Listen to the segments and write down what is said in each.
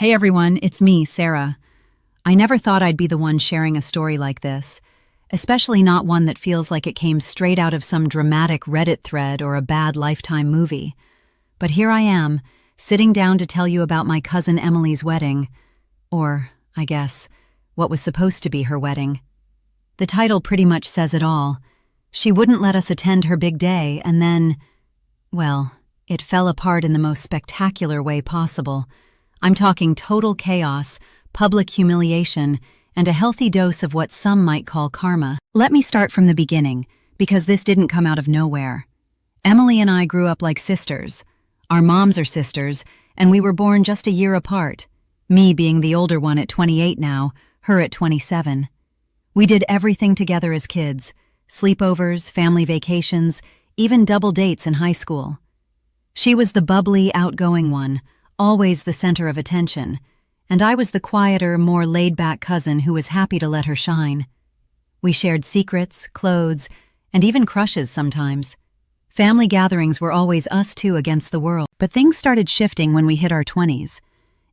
Hey everyone, it's me, Sarah. I never thought I'd be the one sharing a story like this, especially not one that feels like it came straight out of some dramatic Reddit thread or a bad Lifetime movie. But here I am, sitting down to tell you about my cousin Emily's wedding. Or, I guess, what was supposed to be her wedding. The title pretty much says it all. She wouldn't let us attend her big day, and then, well, it fell apart in the most spectacular way possible. I'm talking total chaos, public humiliation, and a healthy dose of what some might call karma. Let me start from the beginning, because this didn't come out of nowhere. Emily and I grew up like sisters. Our moms are sisters, and we were born just a year apart. Me being the older one at 28 now, her at 27. We did everything together as kids. Sleepovers, family vacations, even double dates in high school. She was the bubbly, outgoing one, always the center of attention, and I was the quieter, more laid-back cousin who was happy to let her shine. We shared secrets, clothes, and even crushes sometimes. Family gatherings were always us two against the world. But things started shifting when we hit our 20s.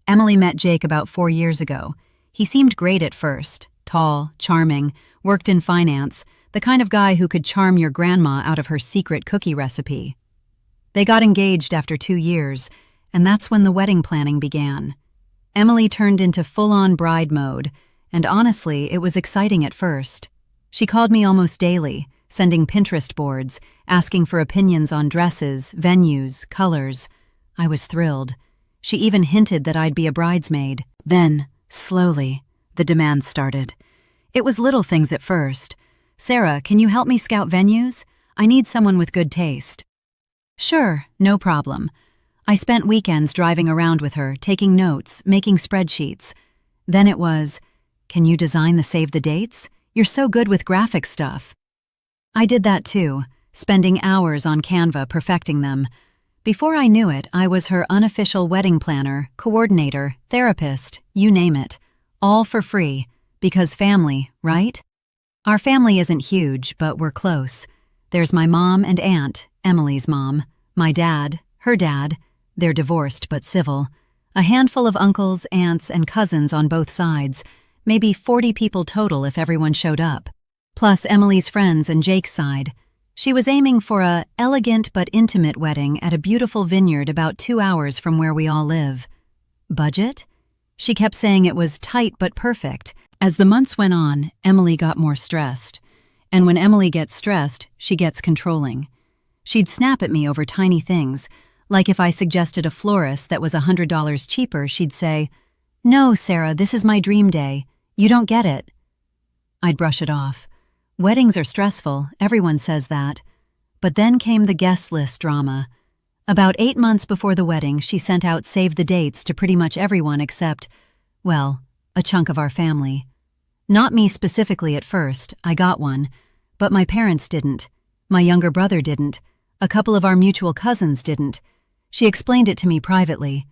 Emily met Jake about 4 years ago. He seemed great at first, tall, charming, worked in finance, the kind of guy who could charm your grandma out of her secret cookie recipe. They got engaged after 2 years, and that's when the wedding planning began. Emily turned into full-on bride mode, and honestly, it was exciting at first. She called me almost daily, sending Pinterest boards, asking for opinions on dresses, venues, colors. I was thrilled. She even hinted that I'd be a bridesmaid. Then, slowly, the demands started. It was little things at first. "Sarah, can you help me scout venues? I need someone with good taste." Sure, no problem. I spent weekends driving around with her, taking notes, making spreadsheets. Then it was, "Can you design the save the dates? You're so good with graphic stuff." I did that too, spending hours on Canva perfecting them. Before I knew it, I was her unofficial wedding planner, coordinator, therapist, you name it. All for free, because family, right? Our family isn't huge, but we're close. There's my mom and aunt, Emily's mom, my dad, her dad, they're divorced but civil, a handful of uncles, aunts, and cousins on both sides, maybe 40 people total if everyone showed up. Plus Emily's friends and Jake's side. She was aiming for a elegant but intimate wedding at a beautiful vineyard about 2 hours from where we all live. Budget? She kept saying it was tight but perfect. As the months went on, Emily got more stressed. And when Emily gets stressed, she gets controlling. She'd snap at me over tiny things, like if I suggested a florist that was $100 cheaper, she'd say, "No, Sarah, this is my dream day. You don't get it." I'd brush it off. Weddings are stressful, everyone says that. But then came the guest list drama. About 8 months before the wedding, she sent out save the dates to pretty much everyone except, well, a chunk of our family. Not me specifically at first, I got one, but my parents didn't. My younger brother didn't. A couple of our mutual cousins didn't. She explained it to me privately.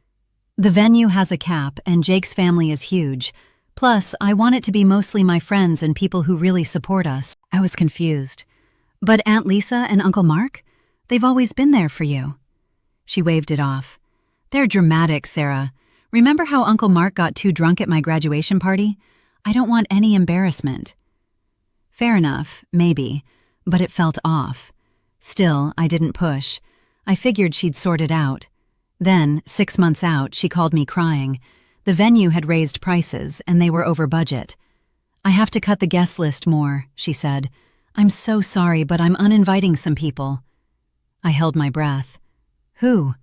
The venue has a cap, and Jake's family is huge. Plus, I want it to be mostly my friends and people who really support us. I was confused. But Aunt Lisa and Uncle Mark? They've always been there for you. She waved it off. They're dramatic, Sarah. Remember how Uncle Mark got too drunk at my graduation party? I don't want any embarrassment. Fair enough, maybe, but it felt off. Still, I didn't push. I figured she'd sort it out. Then, 6 months out, she called me crying. The venue had raised prices, and they were over budget. "I have to cut the guest list more," she said. "I'm so sorry, but I'm uninviting some people." I held my breath. Who?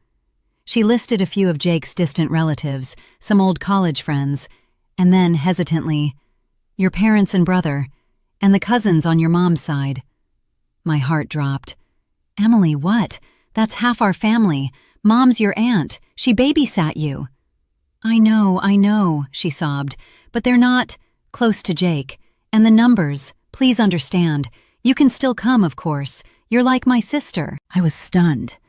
She listed a few of Jake's distant relatives, some old college friends, and then, hesitantly, "Your parents and brother, and the cousins on your mom's side." My heart dropped. "Emily, what? That's half our family. Mom's your aunt. She babysat you." I know, she sobbed, "but they're not close to Jake. And the numbers, please understand. You can still come, of course. You're like my sister." I was stunned.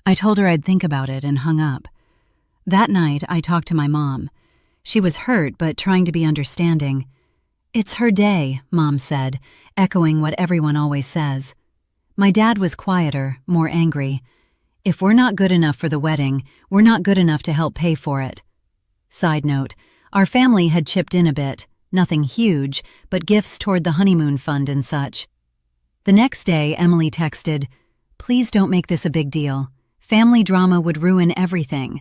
I told her I'd think about it and hung up. That night, I talked to my mom. She was hurt, but trying to be understanding. "It's her day," Mom said, echoing what everyone always says. My dad was quieter, more angry. "If we're not good enough for the wedding, we're not good enough to help pay for it." Side note, our family had chipped in a bit, nothing huge, but gifts toward the honeymoon fund and such. The next day, Emily texted, "Please don't make this a big deal. Family drama would ruin everything."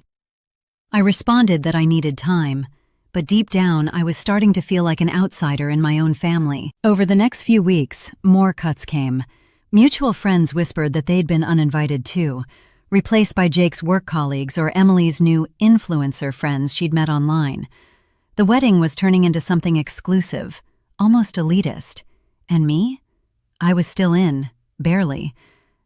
I responded that I needed time, but deep down I was starting to feel like an outsider in my own family. Over the next few weeks, more cuts came. Mutual friends whispered that they'd been uninvited too, replaced by Jake's work colleagues or Emily's new influencer friends she'd met online. The wedding was turning into something exclusive, almost elitist. And me? I was still in, barely.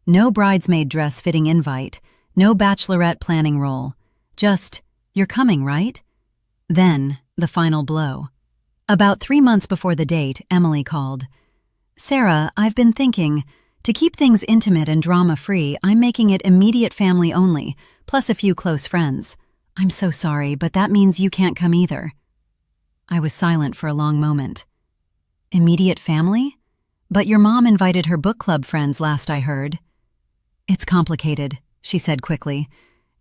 No bridesmaid dress-fitting invite, no bachelorette planning role. Just, "You're coming, right?" Then, the final blow. About 3 months before the date, Emily called. "Sarah, I've been thinking, to keep things intimate and drama-free, I'm making it immediate family only, plus a few close friends. I'm so sorry, but that means you can't come either." I was silent for a long moment. "Immediate family? But your mom invited her book club friends last I heard." "It's complicated," she said quickly.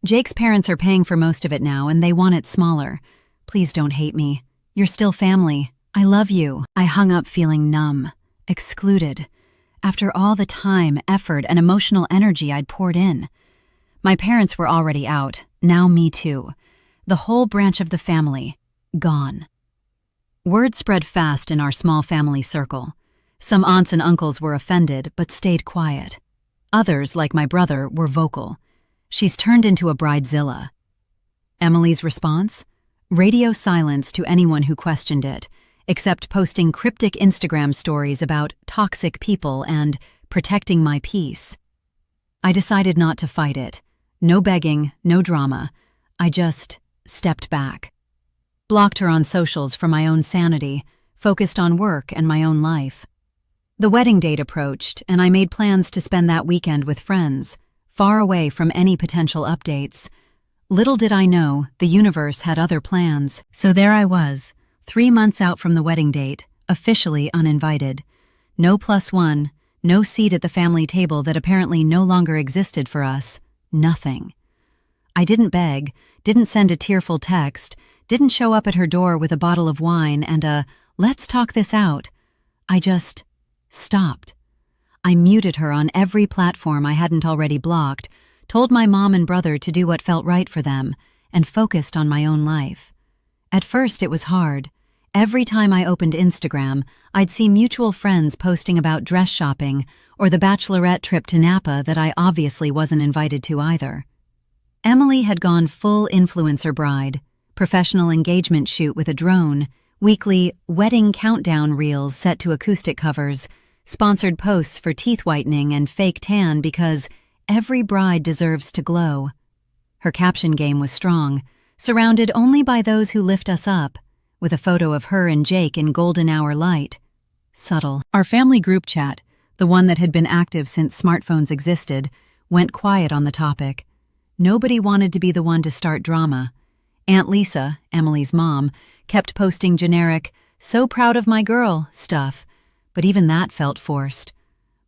"Jake's parents are paying for most of it now, and they want it smaller. Please don't hate me. You're still family. I love you." I hung up feeling numb, excluded, after all the time, effort, and emotional energy I'd poured in. My parents were already out, now me too. The whole branch of the family, gone. Word spread fast in our small family circle. Some aunts and uncles were offended, but stayed quiet. Others, like my brother, were vocal. "She's turned into a bridezilla." Emily's response? Radio silence to anyone who questioned it, except posting cryptic Instagram stories about toxic people and protecting my peace. I decided not to fight it. No begging, no drama. I just stepped back. Blocked her on socials for my own sanity, focused on work and my own life. The wedding date approached, and I made plans to spend that weekend with friends, far away from any potential updates. Little did I know, the universe had other plans. So there I was, 3 months out from the wedding date, officially uninvited. No +1, no seat at the family table that apparently no longer existed for us. Nothing. I didn't beg, didn't send a tearful text, didn't show up at her door with a bottle of wine and a "let's talk this out." I just stopped. I muted her on every platform I hadn't already blocked, told my mom and brother to do what felt right for them, and focused on my own life. At first it was hard. Every time I opened Instagram, I'd see mutual friends posting about dress shopping or the bachelorette trip to Napa that I obviously wasn't invited to either. Emily had gone full influencer bride, professional engagement shoot with a drone, weekly wedding countdown reels set to acoustic covers, sponsored posts for teeth whitening and fake tan because every bride deserves to glow. Her caption game was strong, surrounded only by those who lift us up, with a photo of her and Jake in golden hour light. Subtle. Our family group chat, the one that had been active since smartphones existed, went quiet on the topic. Nobody wanted to be the one to start drama. Aunt Lisa, Emily's mom, kept posting generic, "so proud of my girl" stuff, but even that felt forced.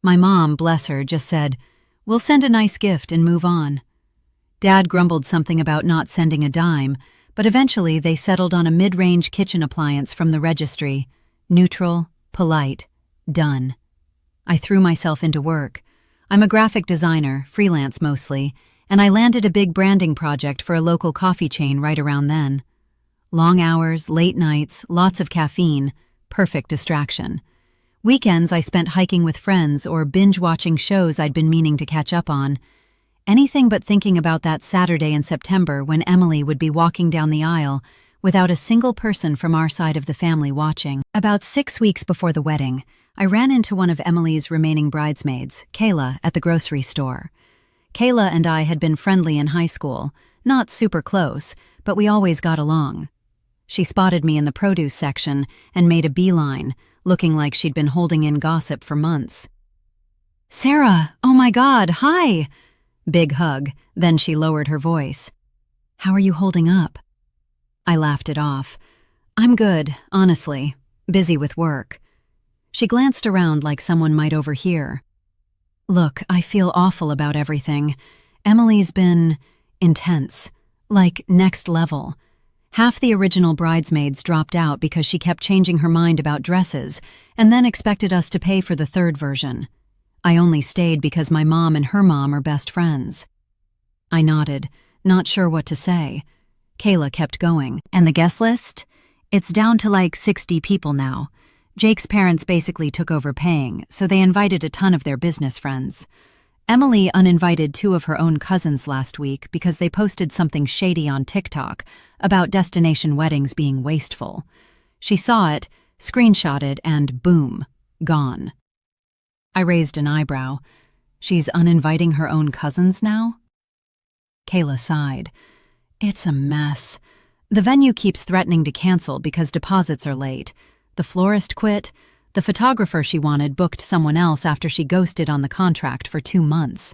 My mom, bless her, just said, "We'll send a nice gift and move on." Dad grumbled something about not sending a dime, but eventually they settled on a mid-range kitchen appliance from the registry. Neutral, polite, done. I threw myself into work. I'm a graphic designer, freelance mostly, and I landed a big branding project for a local coffee chain right around then. Long hours, late nights, lots of caffeine, perfect distraction. Weekends I spent hiking with friends or binge-watching shows I'd been meaning to catch up on. Anything but thinking about that Saturday in September when Emily would be walking down the aisle without a single person from our side of the family watching. About 6 weeks before the wedding, I ran into one of Emily's remaining bridesmaids, Kayla, at the grocery store. Kayla and I had been friendly in high school, not super close, but we always got along. She spotted me in the produce section and made a beeline, looking like she'd been holding in gossip for months. "Sarah, oh my God, hi!" Big hug, then she lowered her voice. "How are you holding up?" I laughed it off. "I'm good, honestly. Busy with work." She glanced around like someone might overhear. "Look, I feel awful about everything. Emily's been intense, like next level. Half the original bridesmaids dropped out because she kept changing her mind about dresses and then expected us to pay for the third version. I only stayed because my mom and her mom are best friends. I nodded, not sure what to say. Kayla kept going. And the guest list? It's down to like 60 people now. Jake's parents basically took over paying, so they invited a ton of their business friends. Emily uninvited 2 of her own cousins last week because they posted something shady on TikTok about destination weddings being wasteful. She saw it, screenshotted, and boom, gone. I raised an eyebrow. She's uninviting her own cousins now? Kayla sighed. It's a mess. The venue keeps threatening to cancel because deposits are late. The florist quit. The photographer she wanted booked someone else after she ghosted on the contract for 2 months.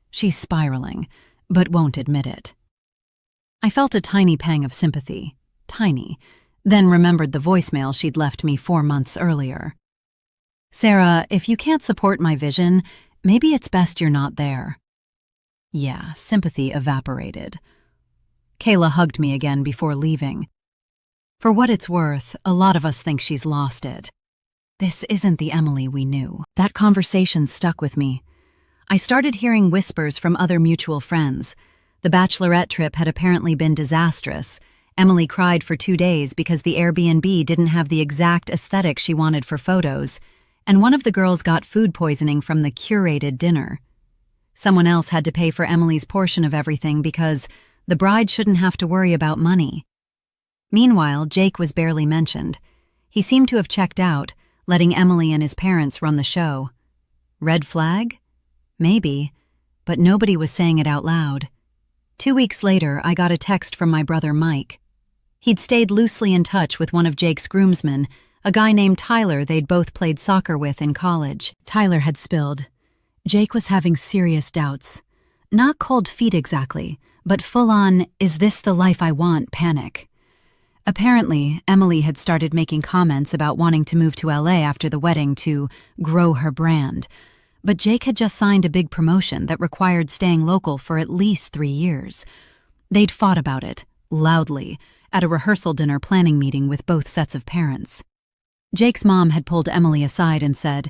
She's spiraling, but won't admit it. I felt a tiny pang of sympathy. Tiny. Then remembered the voicemail she'd left me 4 months earlier. Sarah, if you can't support my vision, maybe it's best you're not there. Yeah, sympathy evaporated. Kayla hugged me again before leaving. For what it's worth, a lot of us think she's lost it. This isn't the Emily we knew. That conversation stuck with me. I started hearing whispers from other mutual friends. The bachelorette trip had apparently been disastrous. Emily cried for 2 days because the Airbnb didn't have the exact aesthetic she wanted for photos, and one of the girls got food poisoning from the curated dinner. Someone else had to pay for Emily's portion of everything because the bride shouldn't have to worry about money. Meanwhile, Jake was barely mentioned. He seemed to have checked out, letting Emily and his parents run the show. Red flag? Maybe, but nobody was saying it out loud. 2 weeks later, I got a text from my brother Mike. He'd stayed loosely in touch with one of Jake's groomsmen, a guy named Tyler they'd both played soccer with in college. Tyler had spilled. Jake was having serious doubts. Not cold feet exactly, but full-on, is this the life I want, panic. Apparently, Emily had started making comments about wanting to move to LA after the wedding to grow her brand. But Jake had just signed a big promotion that required staying local for at least 3 years. They'd fought about it, loudly, at a rehearsal dinner planning meeting with both sets of parents. Jake's mom had pulled Emily aside and said,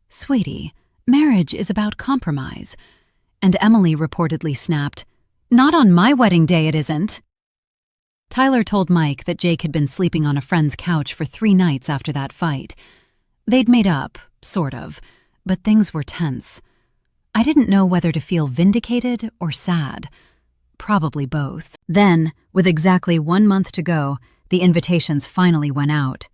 "Sweetie, marriage is about compromise." And Emily reportedly snapped, "Not on my wedding day it isn't." Tyler told Mike that Jake had been sleeping on a friend's couch for 3 nights after that fight. They'd made up, sort of, but things were tense. I didn't know whether to feel vindicated or sad. Probably both. Then, with exactly 1 month to go, the invitations finally went out.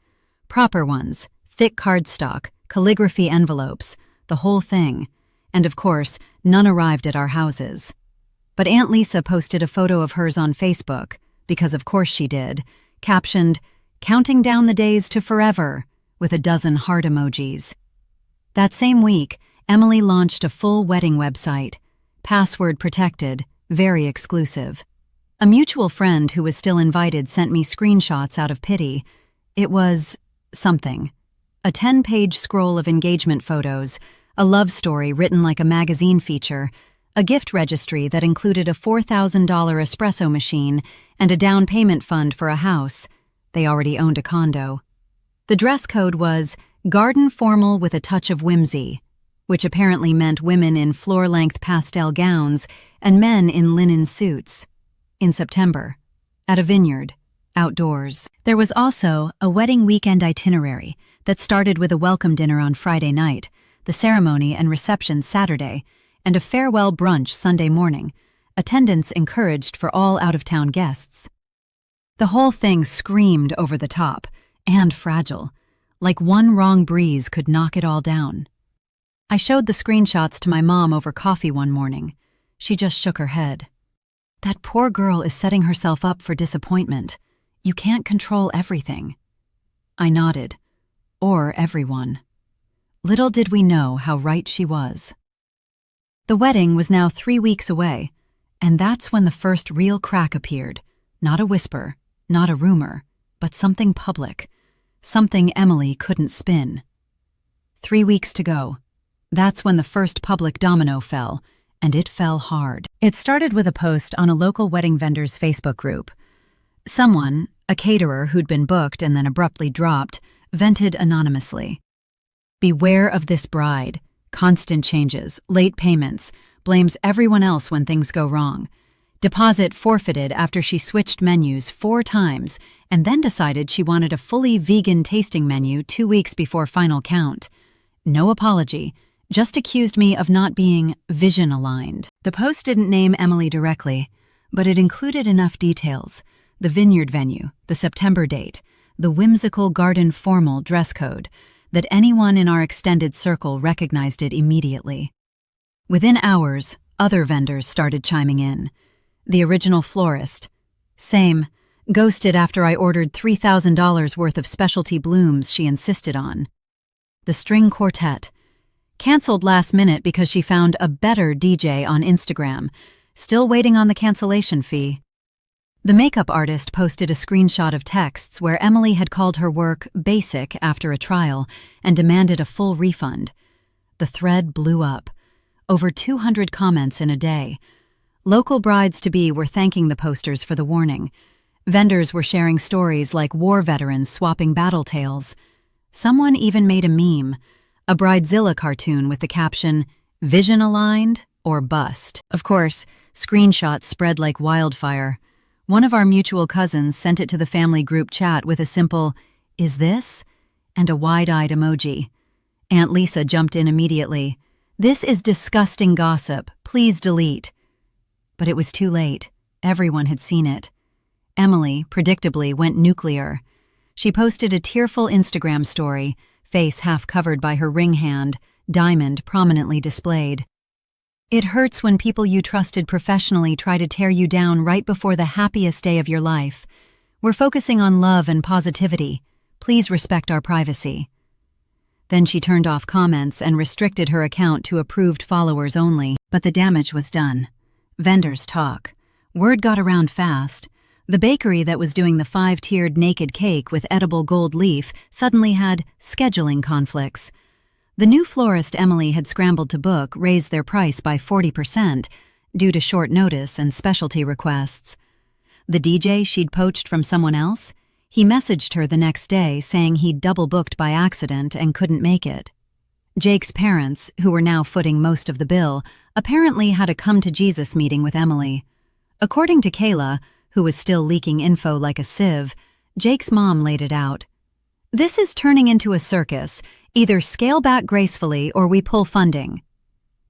Proper ones, thick cardstock, calligraphy envelopes, the whole thing. And of course, none arrived at our houses. But Aunt Lisa posted a photo of hers on Facebook, because of course she did, captioned, "Counting down the days to forever," with a dozen heart emojis. That same week, Emily launched a full wedding website, password protected, very exclusive. A mutual friend who was still invited sent me screenshots out of pity. It was something. A 10-page scroll of engagement photos, a love story written like a magazine feature, a gift registry that included a $4,000 espresso machine and a down payment fund for a house. They already owned a condo. The dress code was garden formal with a touch of whimsy, which apparently meant women in floor-length pastel gowns and men in linen suits. In September, at a vineyard, outdoors. There was also a wedding weekend itinerary that started with a welcome dinner on Friday night, the ceremony and reception Saturday, and a farewell brunch Sunday morning, attendance encouraged for all out-of-town guests. The whole thing screamed over the top, and fragile, like one wrong breeze could knock it all down. I showed the screenshots to my mom over coffee one morning. She just shook her head. That poor girl is setting herself up for disappointment. You can't control everything. I nodded. Or everyone. Little did we know how right she was. The wedding was now 3 weeks away, and that's when the first real crack appeared. Not a whisper, not a rumor, but something public. Something Emily couldn't spin. 3 weeks to go. That's when the first public domino fell, and it fell hard. It started with a post on a local wedding vendor's Facebook group. Someone, a caterer who'd been booked and then abruptly dropped, vented anonymously. Beware of this bride. Constant changes, late payments, blames everyone else when things go wrong. Deposit forfeited after she switched menus 4 times and then decided she wanted a fully vegan tasting menu 2 weeks before final count. No apology, just accused me of not being vision-aligned. The post didn't name Emily directly, but it included enough details: the vineyard venue, the September date, the whimsical garden formal dress code, that anyone in our extended circle recognized it immediately. Within hours, other vendors started chiming in. The original florist. Same. Ghosted after I ordered $3,000 worth of specialty blooms she insisted on. The string quartet. Canceled last minute because she found a better DJ on Instagram. Still waiting on the cancellation fee. The makeup artist posted a screenshot of texts where Emily had called her work basic after a trial and demanded a full refund. The thread blew up. Over 200 comments in a day. Local brides-to-be were thanking the posters for the warning. Vendors were sharing stories like war veterans swapping battle tales. Someone even made a meme, a Bridezilla cartoon with the caption, "Vision aligned or bust." Of course, screenshots spread like wildfire. One of our mutual cousins sent it to the family group chat with a simple, "Is this?" and a wide-eyed emoji. Aunt Lisa jumped in immediately. "This is disgusting gossip. Please delete." But it was too late. Everyone had seen it. Emily, predictably, went nuclear. She posted a tearful Instagram story, face half covered by her ring hand, diamond prominently displayed. "It hurts when people you trusted professionally try to tear you down right before the happiest day of your life. We're focusing on love and positivity. Please respect our privacy." Then she turned off comments and restricted her account to approved followers only. But the damage was done. Vendors talk. Word got around fast. The bakery that was doing the 5-tiered naked cake with edible gold leaf suddenly had scheduling conflicts. The new florist Emily had scrambled to book raised their price by 40% due to short notice and specialty requests. The DJ she'd poached from someone else, he messaged her the next day saying he'd double-booked by accident and couldn't make it. Jake's parents, who were now footing most of the bill, apparently had a come-to-Jesus meeting with Emily. According to Kayla, who was still leaking info like a sieve, Jake's mom laid it out. "This is turning into a circus. Either scale back gracefully or we pull funding."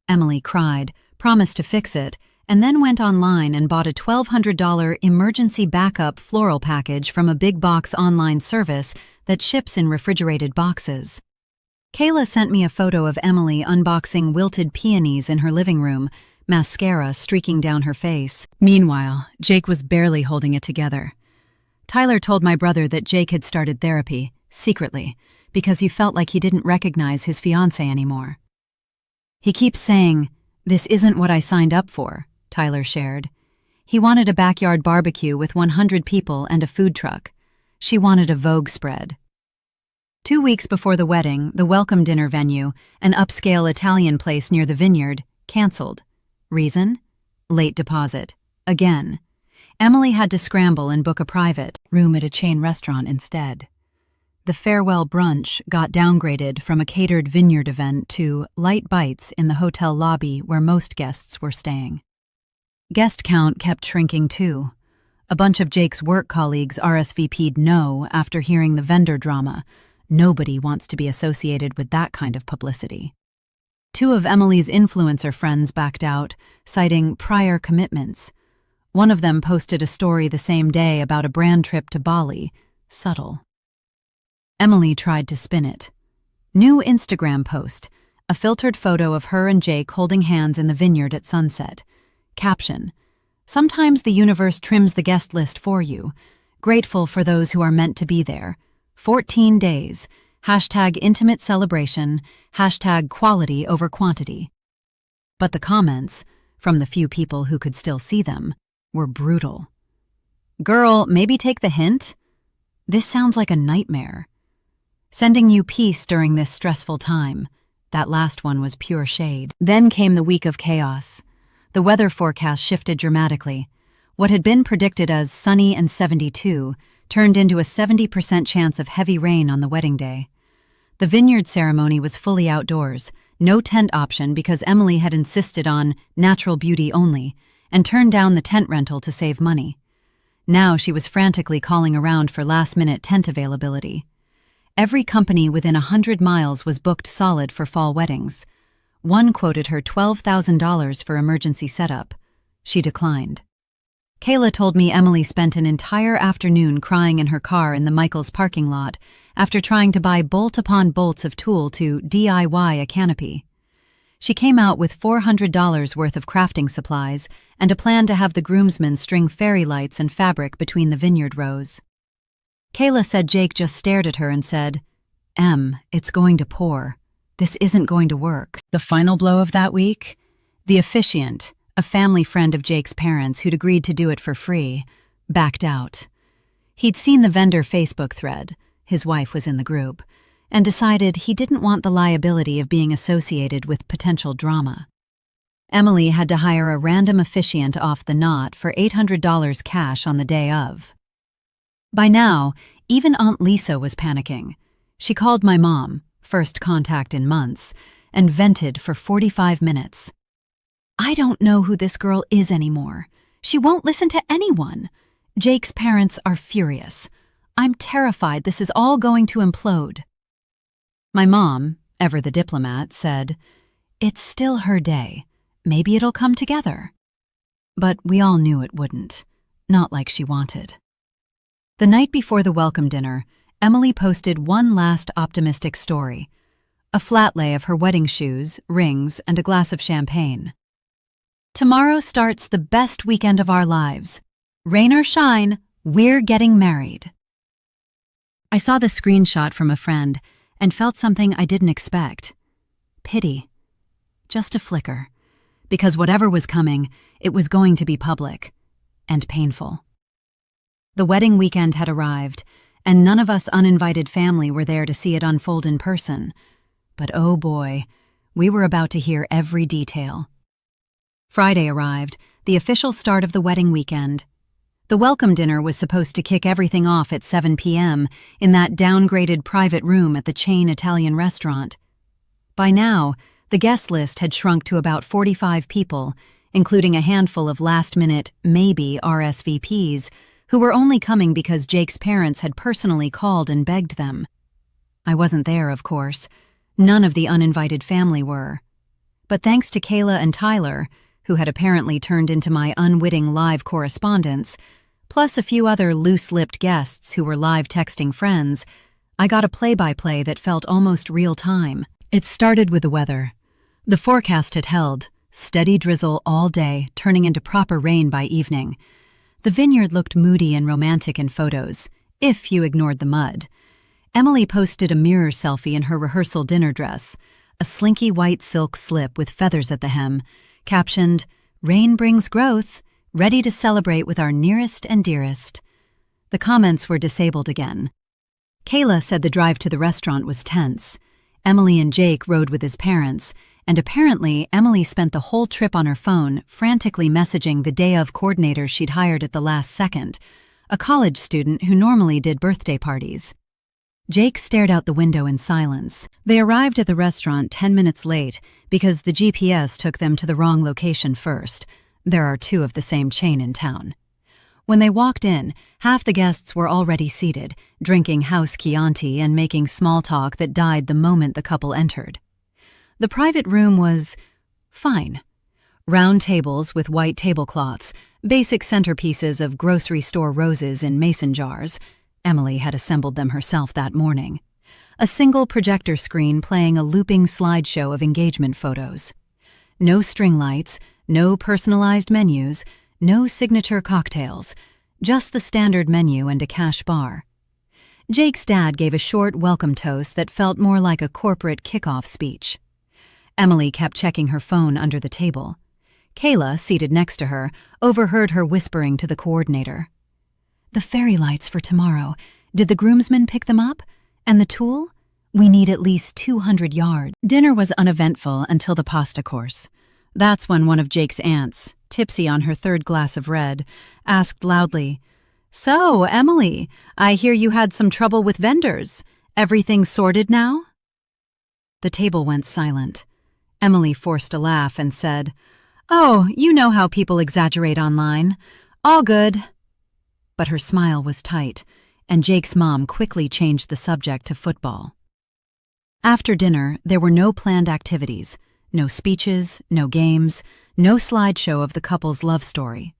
Emily cried, promised to fix it, and then went online and bought a $1,200 emergency backup floral package from a big box online service that ships in refrigerated boxes. Kayla sent me a photo of Emily unboxing wilted peonies in her living room, mascara streaking down her face. Meanwhile, Jake was barely holding it together. Tyler told my brother that Jake had started therapy, secretly, because he felt like he didn't recognize his fiancée anymore. "He keeps saying, 'This isn't what I signed up for,'" Tyler shared. "He wanted a backyard barbecue with 100 people and a food truck. She wanted a Vogue spread." 2 weeks before the wedding, the welcome dinner venue, an upscale Italian place near the vineyard, canceled. Reason? Late deposit. Again. Emily had to scramble and book a private room at a chain restaurant instead. The farewell brunch got downgraded from a catered vineyard event to light bites in the hotel lobby where most guests were staying. Guest count kept shrinking too. A bunch of Jake's work colleagues RSVP'd no after hearing the vendor drama. Nobody wants to be associated with that kind of publicity. 2 of Emily's influencer friends backed out, citing prior commitments. One of them posted a story the same day about a brand trip to Bali. Subtle. Emily tried to spin it. New Instagram post, a filtered photo of her and Jake holding hands in the vineyard at sunset. Caption: "Sometimes the universe trims the guest list for you. Grateful for those who are meant to be there. 14 days. Hashtag intimate celebration. Hashtag quality over quantity." But the comments, from the few people who could still see them, were brutal. "Girl, maybe take the hint? This sounds like a nightmare. Sending you peace during this stressful time." That last one was pure shade. Then came the week of chaos. The weather forecast shifted dramatically. What had been predicted as sunny and 72 turned into a 70% chance of heavy rain on the wedding day. The vineyard ceremony was fully outdoors, no tent option because Emily had insisted on natural beauty only, and turned down the tent rental to save money. Now she was frantically calling around for last-minute tent availability. Every company within 100 miles was booked solid for fall weddings. One quoted her $12,000 for emergency setup. She declined. Kayla told me Emily spent an entire afternoon crying in her car in the Michaels parking lot after trying to buy bolt upon bolts of tulle to DIY a canopy. She came out with $400 worth of crafting supplies and a plan to have the groomsmen string fairy lights and fabric between the vineyard rows. Kayla said Jake just stared at her and said, "Em, it's going to pour. This isn't going to work." The final blow of that week? The officiant, a family friend of Jake's parents who'd agreed to do it for free, backed out. He'd seen the vendor Facebook thread, his wife was in the group, and decided he didn't want the liability of being associated with potential drama. Emily had to hire a random officiant off the knot for $800 cash on the day of. By now, even Aunt Lisa was panicking. She called my mom, first contact in months, and vented for 45 minutes. "I don't know who this girl is anymore. She won't listen to anyone. Jake's parents are furious. I'm terrified this is all going to implode." My mom, ever the diplomat, said, "It's still her day. Maybe it'll come together." But we all knew it wouldn't. Not like she wanted. The night before the welcome dinner, Emily posted one last optimistic story. A flat lay of her wedding shoes, rings, and a glass of champagne. "Tomorrow starts the best weekend of our lives. Rain or shine, we're getting married." I saw the screenshot from a friend and felt something I didn't expect. Pity. Just a flicker. Because whatever was coming, it was going to be public. And painful. The wedding weekend had arrived, and none of us uninvited family were there to see it unfold in person. But oh boy, we were about to hear every detail. Friday arrived, the official start of the wedding weekend. The welcome dinner was supposed to kick everything off at 7 p.m. in that downgraded private room at the chain Italian restaurant. By now, the guest list had shrunk to about 45 people, including a handful of last-minute, maybe RSVPs, who were only coming because Jake's parents had personally called and begged them. I wasn't there, of course. None of the uninvited family were. But thanks to Kayla and Tyler, who had apparently turned into my unwitting live correspondents, plus a few other loose-lipped guests who were live texting friends, I got a play-by-play that felt almost real-time. It started with the weather. The forecast had held, steady drizzle all day, turning into proper rain by evening. The vineyard looked moody and romantic in photos, if you ignored the mud. Emily posted a mirror selfie in her rehearsal dinner dress, a slinky white silk slip with feathers at the hem, captioned, "Rain brings growth, ready to celebrate with our nearest and dearest." The comments were disabled again. Kayla said the drive to the restaurant was tense. Emily and Jake rode with his parents, and apparently Emily spent the whole trip on her phone, frantically messaging the day-of coordinators she'd hired at the last second, a college student who normally did birthday parties. Jake stared out the window in silence. They arrived at the restaurant 10 minutes late because the GPS took them to the wrong location first. There are two of the same chain in town. When they walked in, half the guests were already seated, drinking house Chianti and making small talk that died the moment the couple entered. The private room was fine. Round tables with white tablecloths, basic centerpieces of grocery store roses in mason jars. Emily had assembled them herself that morning. A single projector screen playing a looping slideshow of engagement photos. No string lights, no personalized menus, no signature cocktails, just the standard menu and a cash bar. Jake's dad gave a short welcome toast that felt more like a corporate kickoff speech. Emily kept checking her phone under the table. Kayla, seated next to her, overheard her whispering to the coordinator. "The fairy lights for tomorrow. Did the groomsmen pick them up? And the tulle? We need at least 200 yards." Dinner was uneventful until the pasta course. That's when one of Jake's aunts, tipsy on her third glass of red, asked loudly, "So, Emily, I hear you had some trouble with vendors. Everything sorted now?" The table went silent. Emily forced a laugh and said, "Oh, you know how people exaggerate online. All good." But her smile was tight, and Jake's mom quickly changed the subject to football. After dinner, there were no planned activities, no speeches, no games, no slideshow of the couple's love story.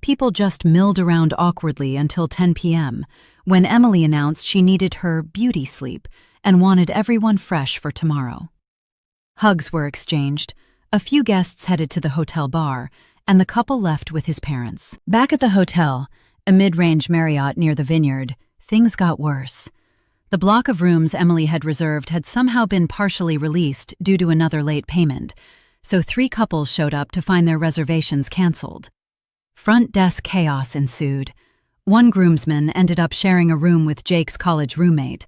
People just milled around awkwardly until 10 p.m., when Emily announced she needed her beauty sleep and wanted everyone fresh for tomorrow. Hugs were exchanged, a few guests headed to the hotel bar, and the couple left with his parents. Back at the hotel, a mid-range Marriott near the Vineyard, things got worse. The block of rooms Emily had reserved had somehow been partially released due to another late payment, so 3 couples showed up to find their reservations canceled. Front desk chaos ensued. One groomsman ended up sharing a room with Jake's college roommate.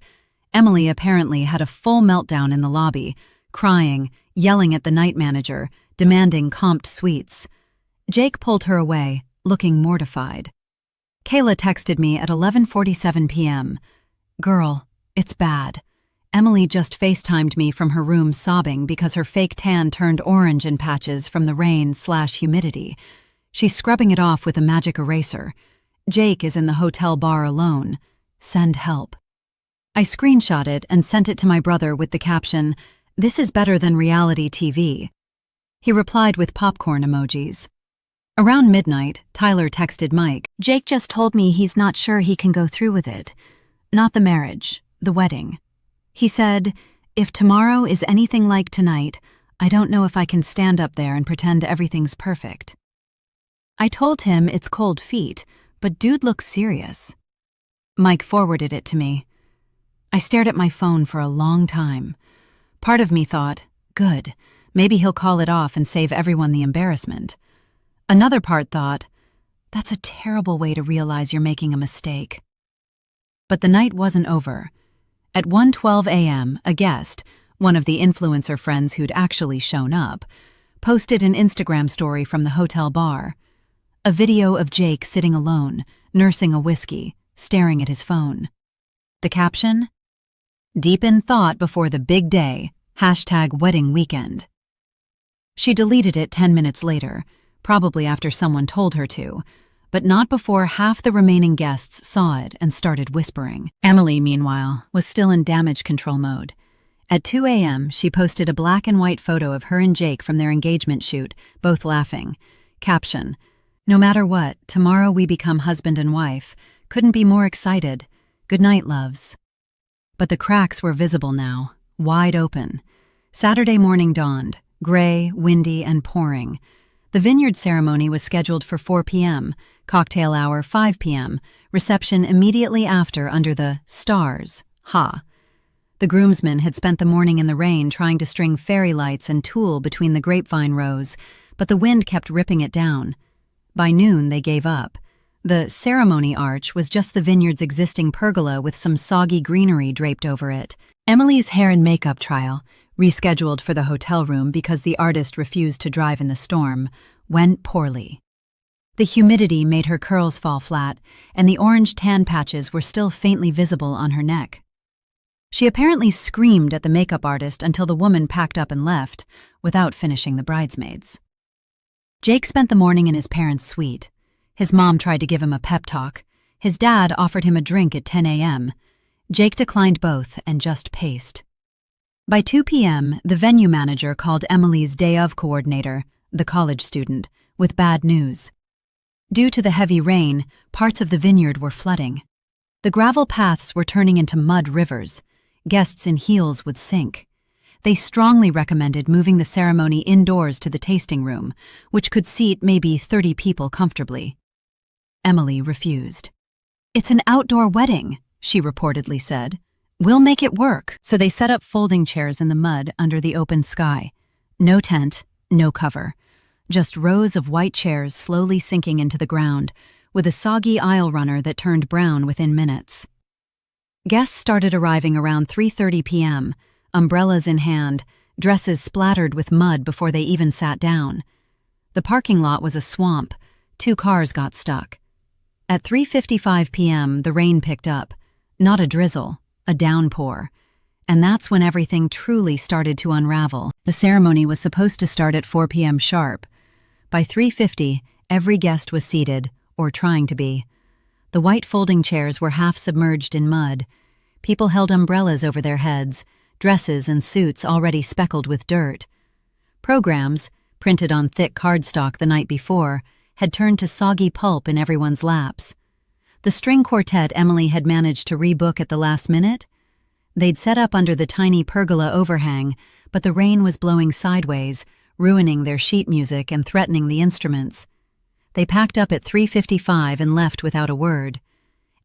Emily apparently had a full meltdown in the lobby, crying, yelling at the night manager, demanding comped suites. Jake pulled her away, looking mortified. Kayla texted me at 11:47 p.m. "Girl, it's bad. Emily just FaceTimed me from her room sobbing because her fake tan turned orange in patches from the rain/humidity. She's scrubbing it off with a magic eraser. Jake is in the hotel bar alone. Send help." I screenshot it and sent it to my brother with the caption, "This is better than reality TV." He replied with popcorn emojis. Around midnight, Tyler texted Mike, "Jake just told me he's not sure he can go through with it. Not the marriage, the wedding. He said, if tomorrow is anything like tonight, I don't know if I can stand up there and pretend everything's perfect." I told him it's cold feet, but dude looks serious. Mike forwarded it to me. I stared at my phone for a long time. Part of me thought, good, maybe he'll call it off and save everyone the embarrassment. Another part thought, that's a terrible way to realize you're making a mistake. But the night wasn't over. At 1:12 a.m., a guest, one of the influencer friends who'd actually shown up, posted an Instagram story from the hotel bar. A video of Jake sitting alone, nursing a whiskey, staring at his phone. The caption? "Deep in thought before the big day, #wedding weekend." She deleted it 10 minutes later, probably after someone told her to, but not before half the remaining guests saw it and started whispering. Emily, meanwhile, was still in damage control mode. At 2 a.m., she posted a black and white photo of her and Jake from their engagement shoot, both laughing. Caption, "No matter what, tomorrow we become husband and wife. Couldn't be more excited. Good night, loves." But the cracks were visible now, wide open. Saturday morning dawned, gray, windy, and pouring. The vineyard ceremony was scheduled for 4 p.m., cocktail hour 5 p.m., reception immediately after under the stars, ha. The groomsmen had spent the morning in the rain trying to string fairy lights and tulle between the grapevine rows, but the wind kept ripping it down. By noon, they gave up. The ceremony arch was just the vineyard's existing pergola with some soggy greenery draped over it. Emily's hair and makeup trial, rescheduled for the hotel room because the artist refused to drive in the storm, went poorly. The humidity made her curls fall flat, and the orange tan patches were still faintly visible on her neck. She apparently screamed at the makeup artist until the woman packed up and left, without finishing the bridesmaids. Jake spent the morning in his parents' suite. His mom tried to give him a pep talk. His dad offered him a drink at 10 a.m. Jake declined both and just paced. By 2 p.m., the venue manager called Emily's day of coordinator, the college student, with bad news. Due to the heavy rain, parts of the vineyard were flooding. The gravel paths were turning into mud rivers. Guests in heels would sink. They strongly recommended moving the ceremony indoors to the tasting room, which could seat maybe 30 people comfortably. Emily refused. "It's an outdoor wedding," she reportedly said. "We'll make it work." So they set up folding chairs in the mud under the open sky. No tent, no cover. Just rows of white chairs slowly sinking into the ground, with a soggy aisle runner that turned brown within minutes. Guests started arriving around 3:30 p.m., umbrellas in hand, dresses splattered with mud before they even sat down. The parking lot was a swamp. 2 cars got stuck. At 3:55 p.m., the rain picked up. Not a drizzle, a downpour. And that's when everything truly started to unravel. The ceremony was supposed to start at 4 p.m. sharp. By 3:50, every guest was seated, or trying to be. The white folding chairs were half submerged in mud. People held umbrellas over their heads, dresses and suits already speckled with dirt. Programs, printed on thick cardstock the night before, had turned to soggy pulp in everyone's laps. The string quartet Emily had managed to rebook at the last minute? They'd set up under the tiny pergola overhang, but the rain was blowing sideways, ruining their sheet music and threatening the instruments. They packed up at 3:55 and left without a word.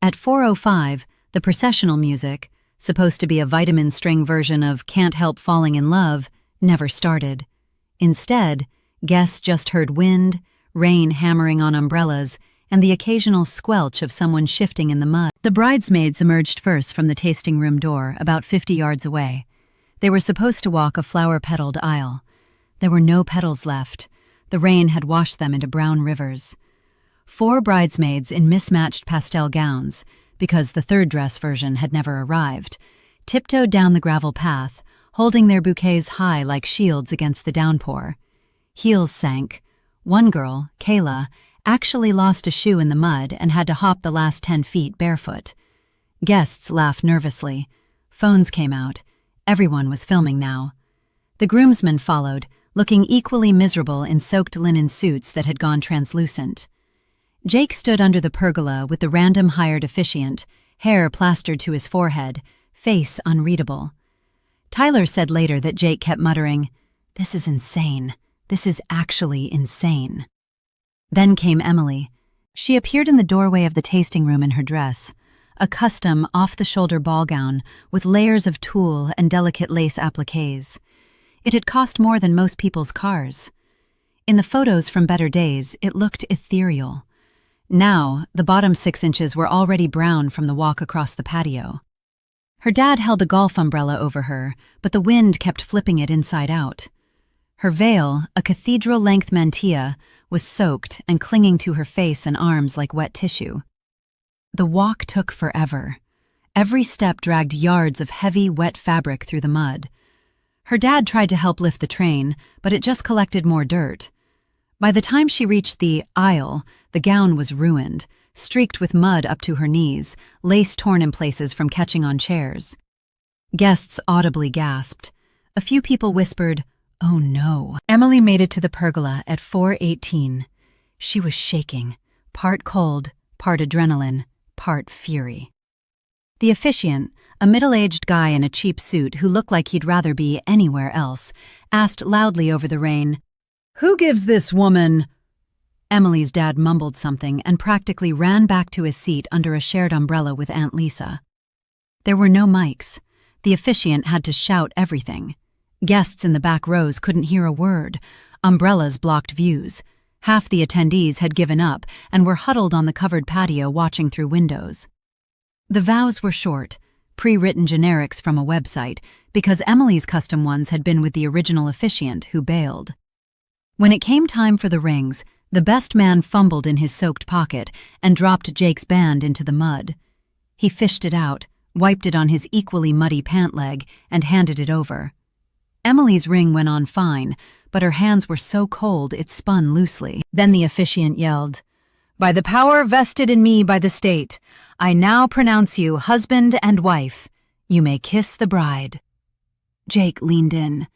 At 4:05, the processional music, supposed to be a vitamin string version of Can't Help Falling in Love, never started. Instead, guests just heard wind, rain hammering on umbrellas, and the occasional squelch of someone shifting in the mud. The bridesmaids emerged first from the tasting room door, about 50 yards away. They were supposed to walk a flower-petaled aisle. There were no petals left. The rain had washed them into brown rivers. 4 bridesmaids in mismatched pastel gowns, because the third dress version had never arrived, tiptoed down the gravel path, holding their bouquets high like shields against the downpour. Heels sank. One girl, Kayla, actually lost a shoe in the mud and had to hop the last 10 feet barefoot. Guests laughed nervously. Phones came out. Everyone was filming now. The groomsmen followed, looking equally miserable in soaked linen suits that had gone translucent. Jake stood under the pergola with the random hired officiant, hair plastered to his forehead, face unreadable. Tyler said later that Jake kept muttering, "This is insane. This is actually insane." Then came Emily. She appeared in the doorway of the tasting room in her dress, a custom off-the-shoulder ball gown with layers of tulle and delicate lace appliques. It had cost more than most people's cars. In the photos from better days, it looked ethereal. Now, the bottom 6 inches were already brown from the walk across the patio. Her dad held the golf umbrella over her, but the wind kept flipping it inside out. Her veil, a cathedral-length mantilla, was soaked and clinging to her face and arms like wet tissue. The walk took forever. Every step dragged yards of heavy, wet fabric through the mud. Her dad tried to help lift the train, but it just collected more dirt. By the time she reached the aisle, the gown was ruined, streaked with mud up to her knees, lace torn in places from catching on chairs. Guests audibly gasped. A few people whispered, "Oh no." Emily made it to the pergola at 4:18. She was shaking, part cold, part adrenaline, part fury. The officiant, a middle-aged guy in a cheap suit who looked like he'd rather be anywhere else, asked loudly over the rain, "Who gives this woman—" Emily's dad mumbled something and practically ran back to his seat under a shared umbrella with Aunt Lisa. There were no mics. The officiant had to shout everything. Guests in the back rows couldn't hear a word. Umbrellas blocked views. Half the attendees had given up and were huddled on the covered patio watching through windows. The vows were short, pre-written generics from a website, because Emily's custom ones had been with the original officiant who bailed. When it came time for the rings, the best man fumbled in his soaked pocket and dropped Jake's band into the mud. He fished it out, wiped it on his equally muddy pant leg, and handed it over. Emily's ring went on fine, but her hands were so cold it spun loosely. Then the officiant yelled, "By the power vested in me by the state, I now pronounce you husband and wife. You may kiss the bride." Jake leaned in.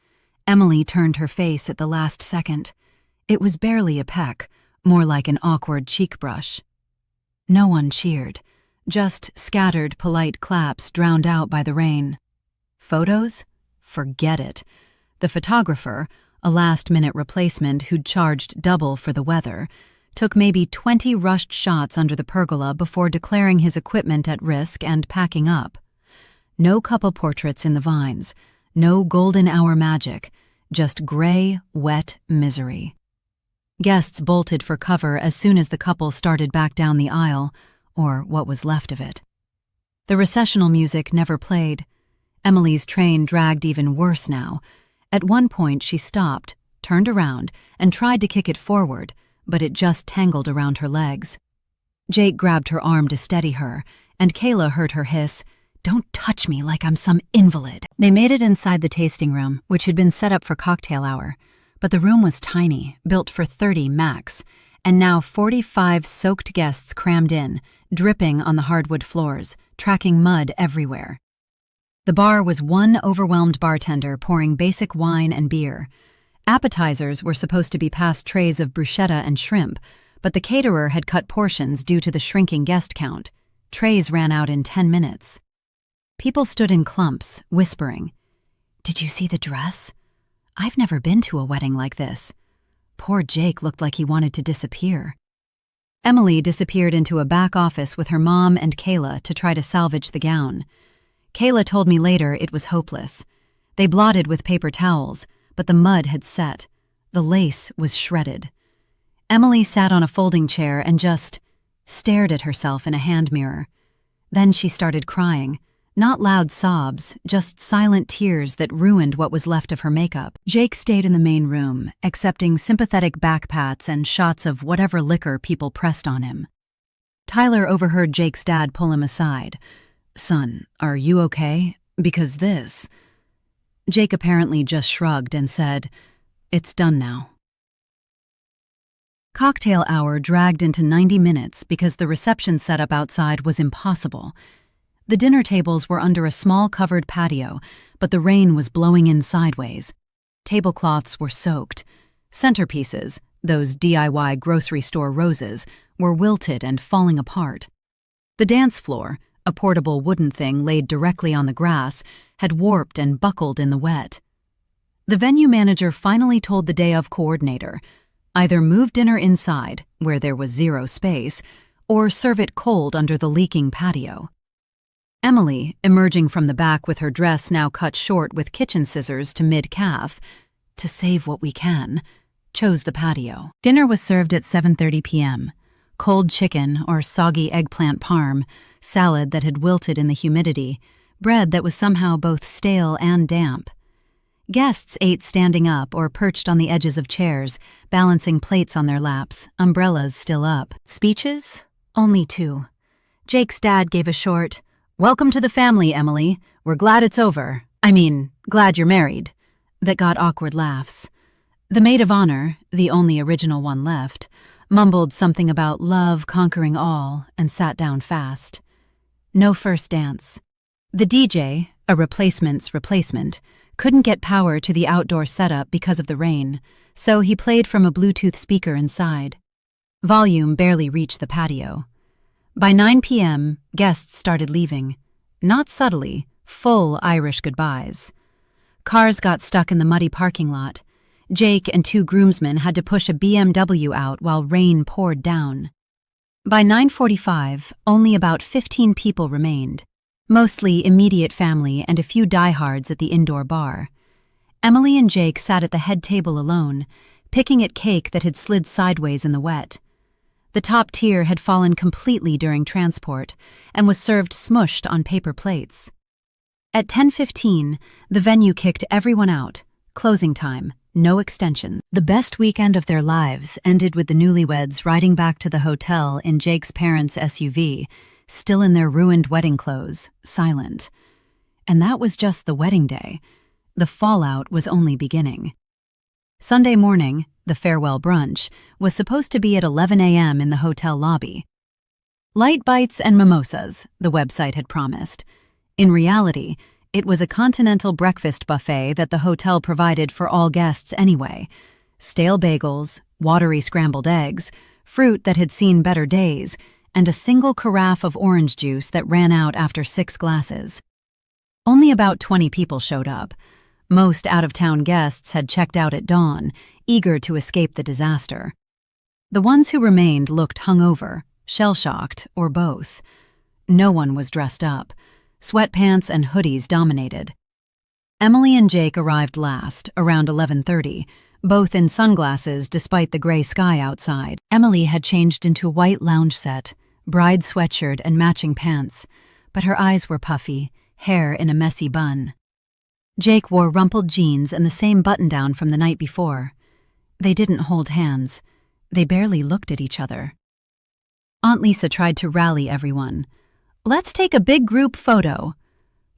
Emily turned her face at the last second. It was barely a peck, more like an awkward cheek brush. No one cheered, just scattered polite claps drowned out by the rain. Photos? Forget it. The photographer, a last-minute replacement who'd charged double for the weather, took maybe 20 rushed shots under the pergola before declaring his equipment at risk and packing up. No couple portraits in the vines, no golden hour magic, just gray, wet misery. Guests bolted for cover as soon as the couple started back down the aisle, or what was left of it. The recessional music never played. Emily's train dragged even worse now. At one point she stopped, turned around, and tried to kick it forward, but it just tangled around her legs. Jake grabbed her arm to steady her, and Kayla heard her hiss, "Don't touch me like I'm some invalid." They made it inside the tasting room, which had been set up for cocktail hour. But the room was tiny, built for 30 max, and now 45 soaked guests crammed in, dripping on the hardwood floors, tracking mud everywhere. The bar was one overwhelmed bartender pouring basic wine and beer. Appetizers were supposed to be past trays of bruschetta and shrimp, but the caterer had cut portions due to the shrinking guest count. Trays ran out in 10 minutes. People stood in clumps, whispering, "Did you see the dress? I've never been to a wedding like this." Poor Jake looked like he wanted to disappear. Emily disappeared into a back office with her mom and Kayla to try to salvage the gown. Kayla told me later it was hopeless. They blotted with paper towels, but the mud had set. The lace was shredded. Emily sat on a folding chair and just stared at herself in a hand mirror. Then she started crying. Not loud sobs, just silent tears that ruined what was left of her makeup. Jake stayed in the main room, accepting sympathetic backpats and shots of whatever liquor people pressed on him. Tyler overheard Jake's dad pull him aside. "Son, are you okay? Because this..." Jake apparently just shrugged and said, "It's done now." Cocktail hour dragged into 90 minutes because the reception setup outside was impossible. The dinner tables were under a small covered patio, but the rain was blowing in sideways. Tablecloths were soaked. Centerpieces, those DIY grocery store roses, were wilted and falling apart. The dance floor, a portable wooden thing laid directly on the grass, had warped and buckled in the wet. The venue manager finally told the day of coordinator, either move dinner inside, where there was zero space, or serve it cold under the leaking patio. Emily, emerging from the back with her dress now cut short with kitchen scissors to mid-calf, to save what we can, chose the patio. Dinner was served at 7:30 p.m. Cold chicken or soggy eggplant parm, salad that had wilted in the humidity, bread that was somehow both stale and damp. Guests ate standing up or perched on the edges of chairs, balancing plates on their laps, umbrellas still up. Speeches? Only 2. Jake's dad gave a short, "Welcome to the family, Emily. We're glad it's over. Glad you're married," that got awkward laughs. The maid of honor, the only original one left, mumbled something about love conquering all and sat down fast. No first dance. The DJ, a replacement's replacement, couldn't get power to the outdoor setup because of the rain, so he played from a Bluetooth speaker inside. Volume barely reached the patio. By 9 p.m., guests started leaving. Not subtly, full Irish goodbyes. Cars got stuck in the muddy parking lot. Jake and 2 groomsmen had to push a BMW out while rain poured down. By 9:45, only about 15 people remained, mostly immediate family and a few diehards at the indoor bar. Emily and Jake sat at the head table alone, picking at cake that had slid sideways in the wet. The top tier had fallen completely during transport and was served smushed on paper plates. At 10:15, the venue kicked everyone out. Closing time, no extension. The best weekend of their lives ended with the newlyweds riding back to the hotel in Jake's parents' SUV, still in their ruined wedding clothes, silent. And that was just the wedding day. The fallout was only beginning. Sunday morning, the farewell brunch, was supposed to be at 11 a.m. in the hotel lobby. Light bites and mimosas, the website had promised. In reality, it was a continental breakfast buffet that the hotel provided for all guests anyway. Stale bagels, watery scrambled eggs, fruit that had seen better days, and a single carafe of orange juice that ran out after 6 glasses. Only about 20 people showed up. Most out-of-town guests had checked out at dawn, eager to escape the disaster. The ones who remained looked hungover, shell-shocked, or both. No one was dressed up. Sweatpants and hoodies dominated. Emily and Jake arrived last, around 11:30, both in sunglasses despite the gray sky outside. Emily had changed into a white lounge set, bride sweatshirt and matching pants, but her eyes were puffy, hair in a messy bun. Jake wore rumpled jeans and the same button-down from the night before. They didn't hold hands. They barely looked at each other. Aunt Lisa tried to rally everyone. "Let's take a big group photo."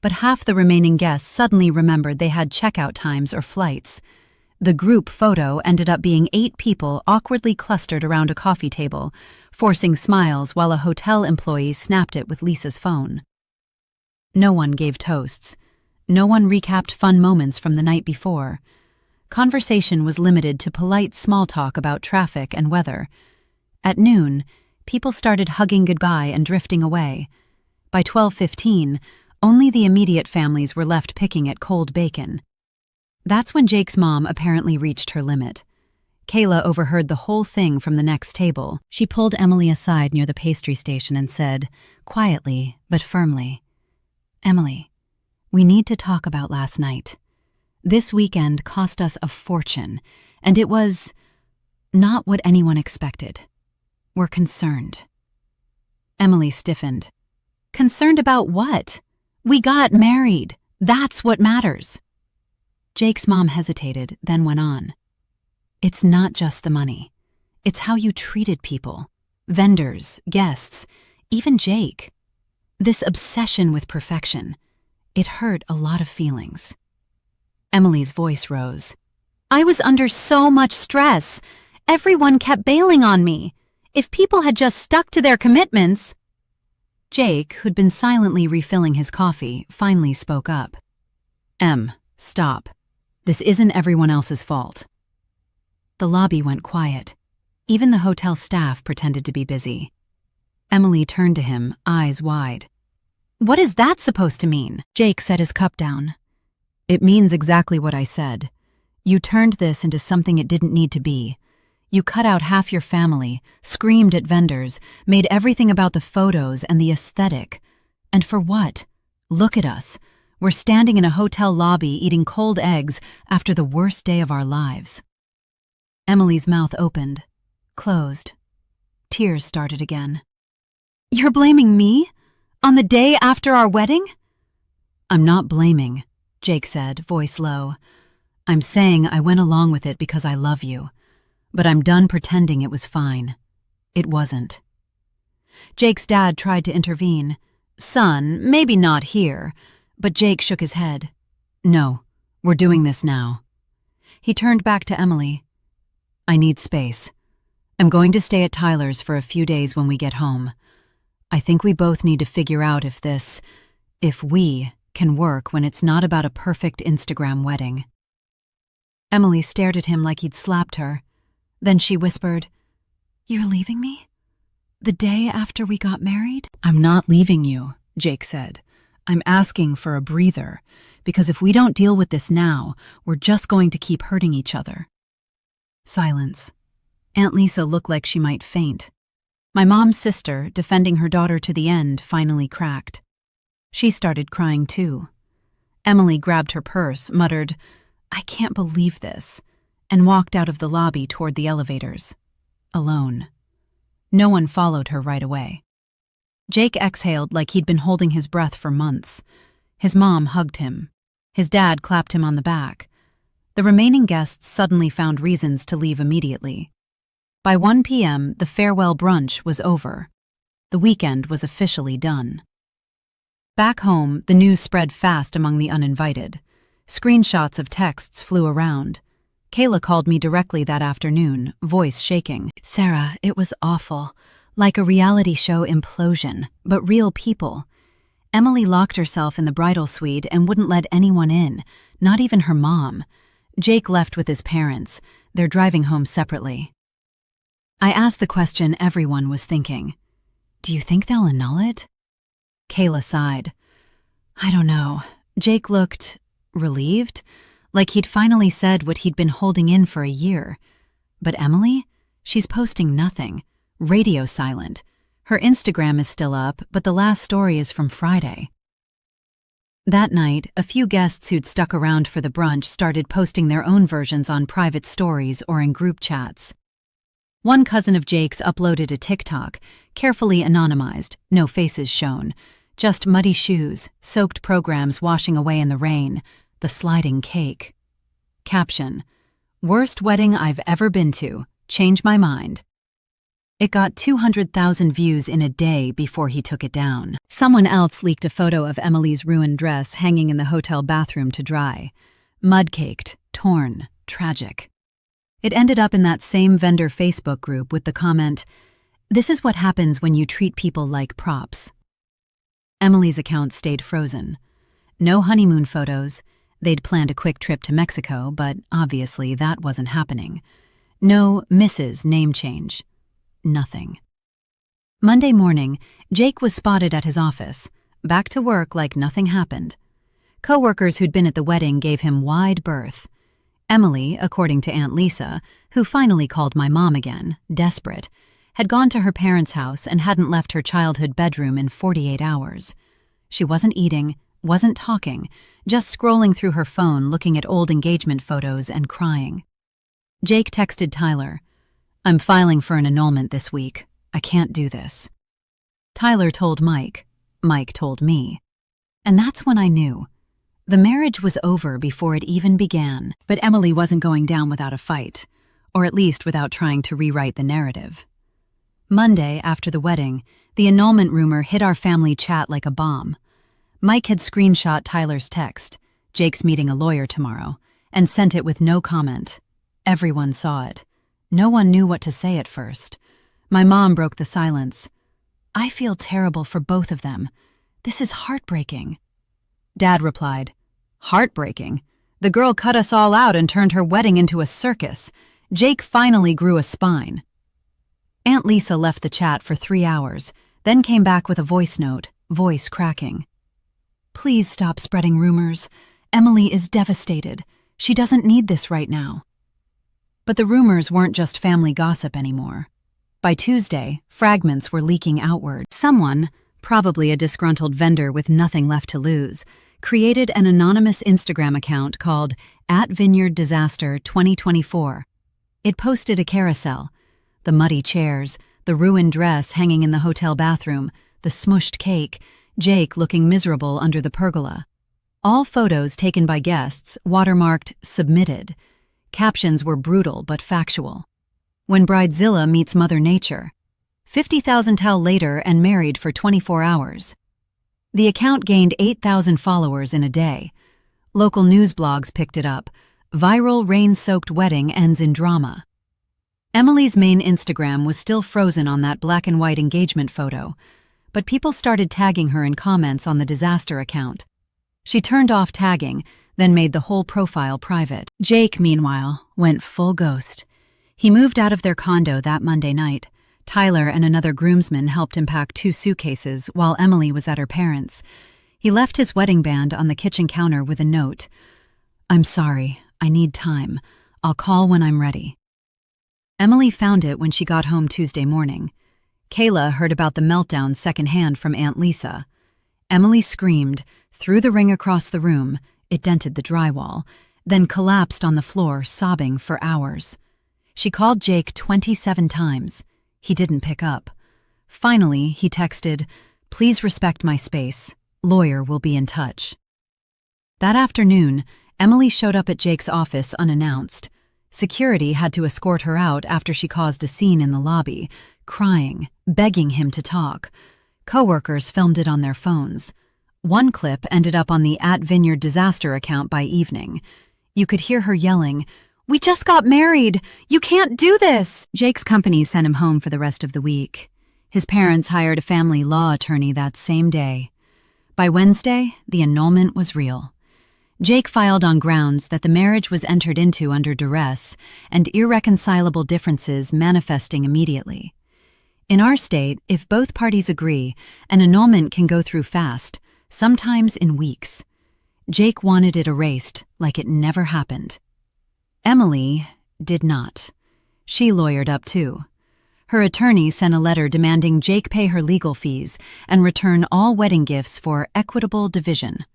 But half the remaining guests suddenly remembered they had checkout times or flights. The group photo ended up being 8 people awkwardly clustered around a coffee table, forcing smiles while a hotel employee snapped it with Lisa's phone. No one gave toasts. No one recapped fun moments from the night before. Conversation was limited to polite small talk about traffic and weather. At noon, people started hugging goodbye and drifting away. By 12:15, only the immediate families were left picking at cold bacon. That's when Jake's mom apparently reached her limit. Kayla overheard the whole thing from the next table. She pulled Emily aside near the pastry station and said, quietly but firmly, "Emily, we need to talk about last night. This weekend cost us a fortune, and it was not what anyone expected. We're concerned." Emily stiffened. "Concerned about what? We got married. That's what matters." Jake's mom hesitated, then went on. "It's not just the money. It's how you treated people. Vendors, guests, even Jake. This obsession with perfection. It hurt a lot of feelings." Emily's voice rose. "I was under so much stress. Everyone kept bailing on me. If people had just stuck to their commitments..." Jake, who'd been silently refilling his coffee, finally spoke up. Stop. This isn't everyone else's fault." The lobby went quiet. Even the hotel staff pretended to be busy. Emily turned to him, eyes wide. "What is that supposed to mean?" Jake set his cup down. "It means exactly what I said. You turned this into something it didn't need to be. You cut out half your family, screamed at vendors, made everything about the photos and the aesthetic. And for what? Look at us. We're standing in a hotel lobby eating cold eggs after the worst day of our lives." Emily's mouth opened, closed. Tears started again. "You're blaming me? On the day after our wedding?" "I'm not blaming," Jake said, voice low. "I'm saying I went along with it because I love you. But I'm done pretending it was fine. It wasn't." Jake's dad tried to intervene. "Son, maybe not here." But Jake shook his head. "No, we're doing this now." He turned back to Emily. "I need space. I'm going to stay at Tyler's for a few days when we get home. I think we both need to figure out if we can work when it's not about a perfect Instagram wedding." Emily stared at him like he'd slapped her. Then she whispered, "You're leaving me? The day after we got married?" "I'm not leaving you," Jake said. "I'm asking for a breather, because if we don't deal with this now, we're just going to keep hurting each other." Silence. Aunt Lisa looked like she might faint. My mom's sister, defending her daughter to the end, finally cracked. She started crying too. Emily grabbed her purse, muttered, "I can't believe this," and walked out of the lobby toward the elevators. Alone. No one followed her right away. Jake exhaled like he'd been holding his breath for months. His mom hugged him. His dad clapped him on the back. The remaining guests suddenly found reasons to leave immediately. By 1 p.m., the farewell brunch was over. The weekend was officially done. Back home, the news spread fast among the uninvited. Screenshots of texts flew around. Kayla called me directly that afternoon, voice shaking. "Sarah, it was awful. Like a reality show implosion, but real people. Emily locked herself in the bridal suite and wouldn't let anyone in, not even her mom. Jake left with his parents. They're driving home separately." I asked the question everyone was thinking. "Do you think they'll annul it?" Kayla sighed. "I don't know." Jake looked relieved, like he'd finally said what he'd been holding in for a year. But Emily? She's posting nothing. Radio silent. Her Instagram is still up, but the last story is from Friday. That night, a few guests who'd stuck around for the brunch started posting their own versions on private stories or in group chats. One cousin of Jake's uploaded a TikTok, carefully anonymized, no faces shown, just muddy shoes, soaked programs washing away in the rain, the sliding cake. Caption: Worst wedding I've ever been to. Change my mind. It got 200,000 views in a day before he took it down. Someone else leaked a photo of Emily's ruined dress hanging in the hotel bathroom to dry. Mud-caked, torn, tragic. It ended up in that same vendor Facebook group with the comment, "This is what happens when you treat people like props." Emily's account stayed frozen. No honeymoon photos. They'd planned a quick trip to Mexico, but obviously that wasn't happening. No Mrs. name change. Nothing. Monday morning, Jake was spotted at his office, back to work like nothing happened. Co-workers who'd been at the wedding gave him wide berth. Emily, according to Aunt Lisa, who finally called my mom again, desperate, had gone to her parents' house and hadn't left her childhood bedroom in 48 hours. She wasn't eating, wasn't talking, just scrolling through her phone looking at old engagement photos and crying. Jake texted Tyler, "I'm filing for an annulment this week. I can't do this." Tyler told Mike. Mike told me. And that's when I knew. The marriage was over before it even began. But Emily wasn't going down without a fight, or at least without trying to rewrite the narrative. Monday, after the wedding, the annulment rumor hit our family chat like a bomb. Mike had screenshot Tyler's text, "Jake's meeting a lawyer tomorrow," and sent it with no comment. Everyone saw it. No one knew what to say at first. My mom broke the silence. "I feel terrible for both of them. This is heartbreaking." Dad replied, "Heartbreaking? The girl cut us all out and turned her wedding into a circus. Jake finally grew a spine." Aunt Lisa left the chat for 3 hours, then came back with a voice note, voice cracking. "Please stop spreading rumors. Emily is devastated. She doesn't need this right now." But the rumors weren't just family gossip anymore. By Tuesday, fragments were leaking outward. Someone, probably a disgruntled vendor with nothing left to lose, created an anonymous Instagram account called @VineyardDisaster2024. It posted a carousel. The muddy chairs, the ruined dress hanging in the hotel bathroom, the smushed cake, Jake looking miserable under the pergola. All photos taken by guests, watermarked "Submitted." Captions were brutal but factual. "When Bridezilla meets Mother Nature." 50,000 tell later and married for 24 hours. The account gained 8,000 followers in a day. Local news blogs picked it up. "Viral rain-soaked wedding ends in drama." Emily's main Instagram was still frozen on that black and white engagement photo, but people started tagging her in comments on the disaster account. She turned off tagging, then made the whole profile private. Jake, meanwhile, went full ghost. He moved out of their condo that Monday night. Tyler and another groomsman helped him pack 2 suitcases while Emily was at her parents'. He left his wedding band on the kitchen counter with a note. "I'm sorry, I need time. I'll call when I'm ready." Emily found it when she got home Tuesday morning. Kayla heard about the meltdown secondhand from Aunt Lisa. Emily screamed, threw the ring across the room, it dented the drywall, then collapsed on the floor, sobbing for hours. She called Jake 27 times. He didn't pick up. Finally, he texted, "Please respect my space. Lawyer will be in touch." That afternoon, Emily showed up at Jake's office unannounced. Security had to escort her out after she caused a scene in the lobby, crying, begging him to talk. Coworkers filmed it on their phones. One clip ended up on the @VineyardDisaster account by evening. You could hear her yelling, "We just got married! You can't do this!" Jake's company sent him home for the rest of the week. His parents hired a family law attorney that same day. By Wednesday, the annulment was real. Jake filed on grounds that the marriage was entered into under duress and irreconcilable differences manifesting immediately. In our state, if both parties agree, an annulment can go through fast, sometimes in weeks. Jake wanted it erased like it never happened. Emily did not. She lawyered up too. Her attorney sent a letter demanding Jake pay her legal fees and return all wedding gifts for equitable division.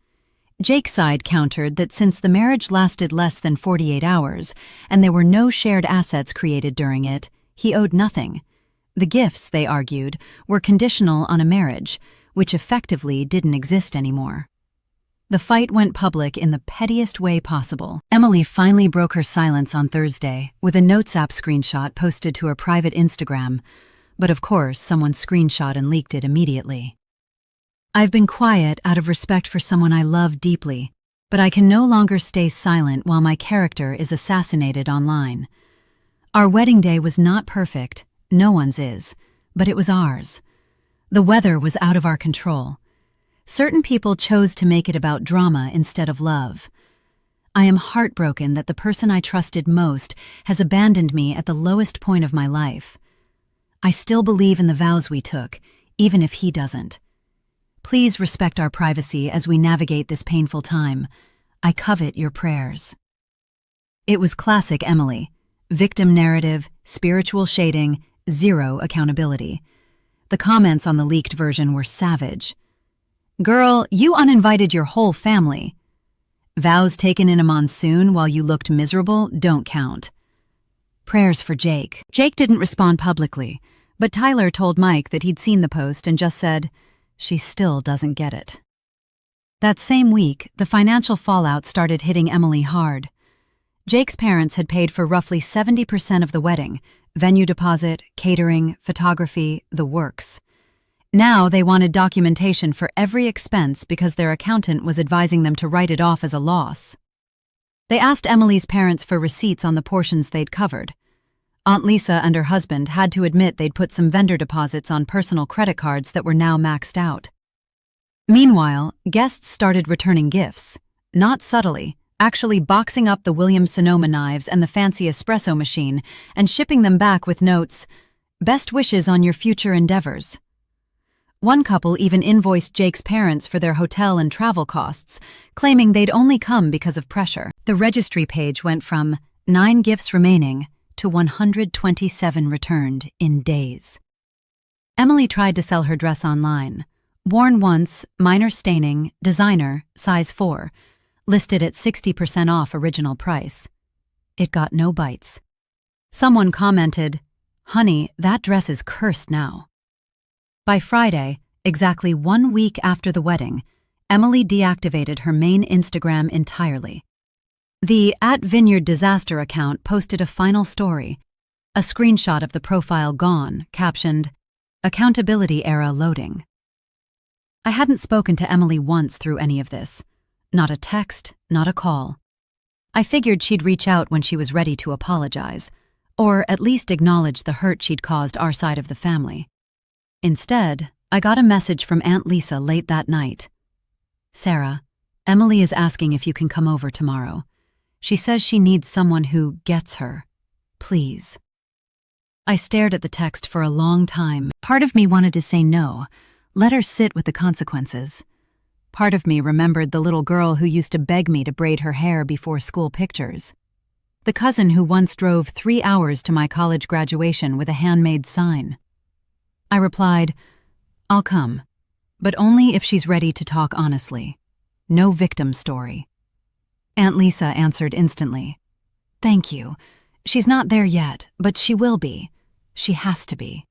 Jake's side countered that since the marriage lasted less than 48 hours and there were no shared assets created during it, he owed nothing. The gifts, they argued, were conditional on a marriage, which effectively didn't exist anymore. The fight went public in the pettiest way possible. Emily finally broke her silence on Thursday with a Notes app screenshot posted to her private Instagram, but of course someone screenshot and leaked it immediately. I've been quiet out of respect for someone I love deeply, but I can no longer stay silent while my character is assassinated online. Our wedding day was not perfect, no one's is, but it was ours. The weather was out of our control. Certain people chose to make it about drama instead of love. I am heartbroken that the person I trusted most has abandoned me at the lowest point of my life. I still believe in the vows we took, even if he doesn't. Please respect our privacy as we navigate this painful time. I covet your prayers. It was classic Emily. Victim narrative, spiritual shading, zero accountability. The comments on the leaked version were savage. Girl, you uninvited your whole family. Vows taken in a monsoon while you looked miserable don't count. Prayers for Jake. Jake didn't respond publicly, but Tyler told Mike that he'd seen the post and just said, "She still doesn't get it." That same week, the financial fallout started hitting Emily hard. Jake's parents had paid for roughly 70% of the wedding, venue deposit, catering, photography, the works. Now they wanted documentation for every expense because their accountant was advising them to write it off as a loss. They asked Emily's parents for receipts on the portions they'd covered. Aunt Lisa and her husband had to admit they'd put some vendor deposits on personal credit cards that were now maxed out. Meanwhile, guests started returning gifts, not subtly, actually boxing up the Williams-Sonoma knives and the fancy espresso machine and shipping them back with notes, "Best wishes on your future endeavors." One couple even invoiced Jake's parents for their hotel and travel costs, claiming they'd only come because of pressure. The registry page went from 9 gifts remaining to 127 returned in days. Emily tried to sell her dress online. Worn once, minor staining, designer, size 4, listed at 60% off original price. It got no bites. Someone commented, "Honey, that dress is cursed now." By Friday, exactly 1 week after the wedding, Emily deactivated her main Instagram entirely. The @VineyardDisaster account posted a final story, a screenshot of the profile gone, captioned, "Accountability era loading." I hadn't spoken to Emily once through any of this. Not a text, not a call. I figured she'd reach out when she was ready to apologize, or at least acknowledge the hurt she'd caused our side of the family. Instead, I got a message from Aunt Lisa late that night. "Sarah, Emily is asking if you can come over tomorrow. She says she needs someone who gets her. Please." I stared at the text for a long time. Part of me wanted to say no, let her sit with the consequences. Part of me remembered the little girl who used to beg me to braid her hair before school pictures. The cousin who once drove 3 hours to my college graduation with a handmade sign. I replied, "I'll come, but only if she's ready to talk honestly. No victim story." Aunt Lisa answered instantly, "Thank you. She's not there yet, but she will be. She has to be."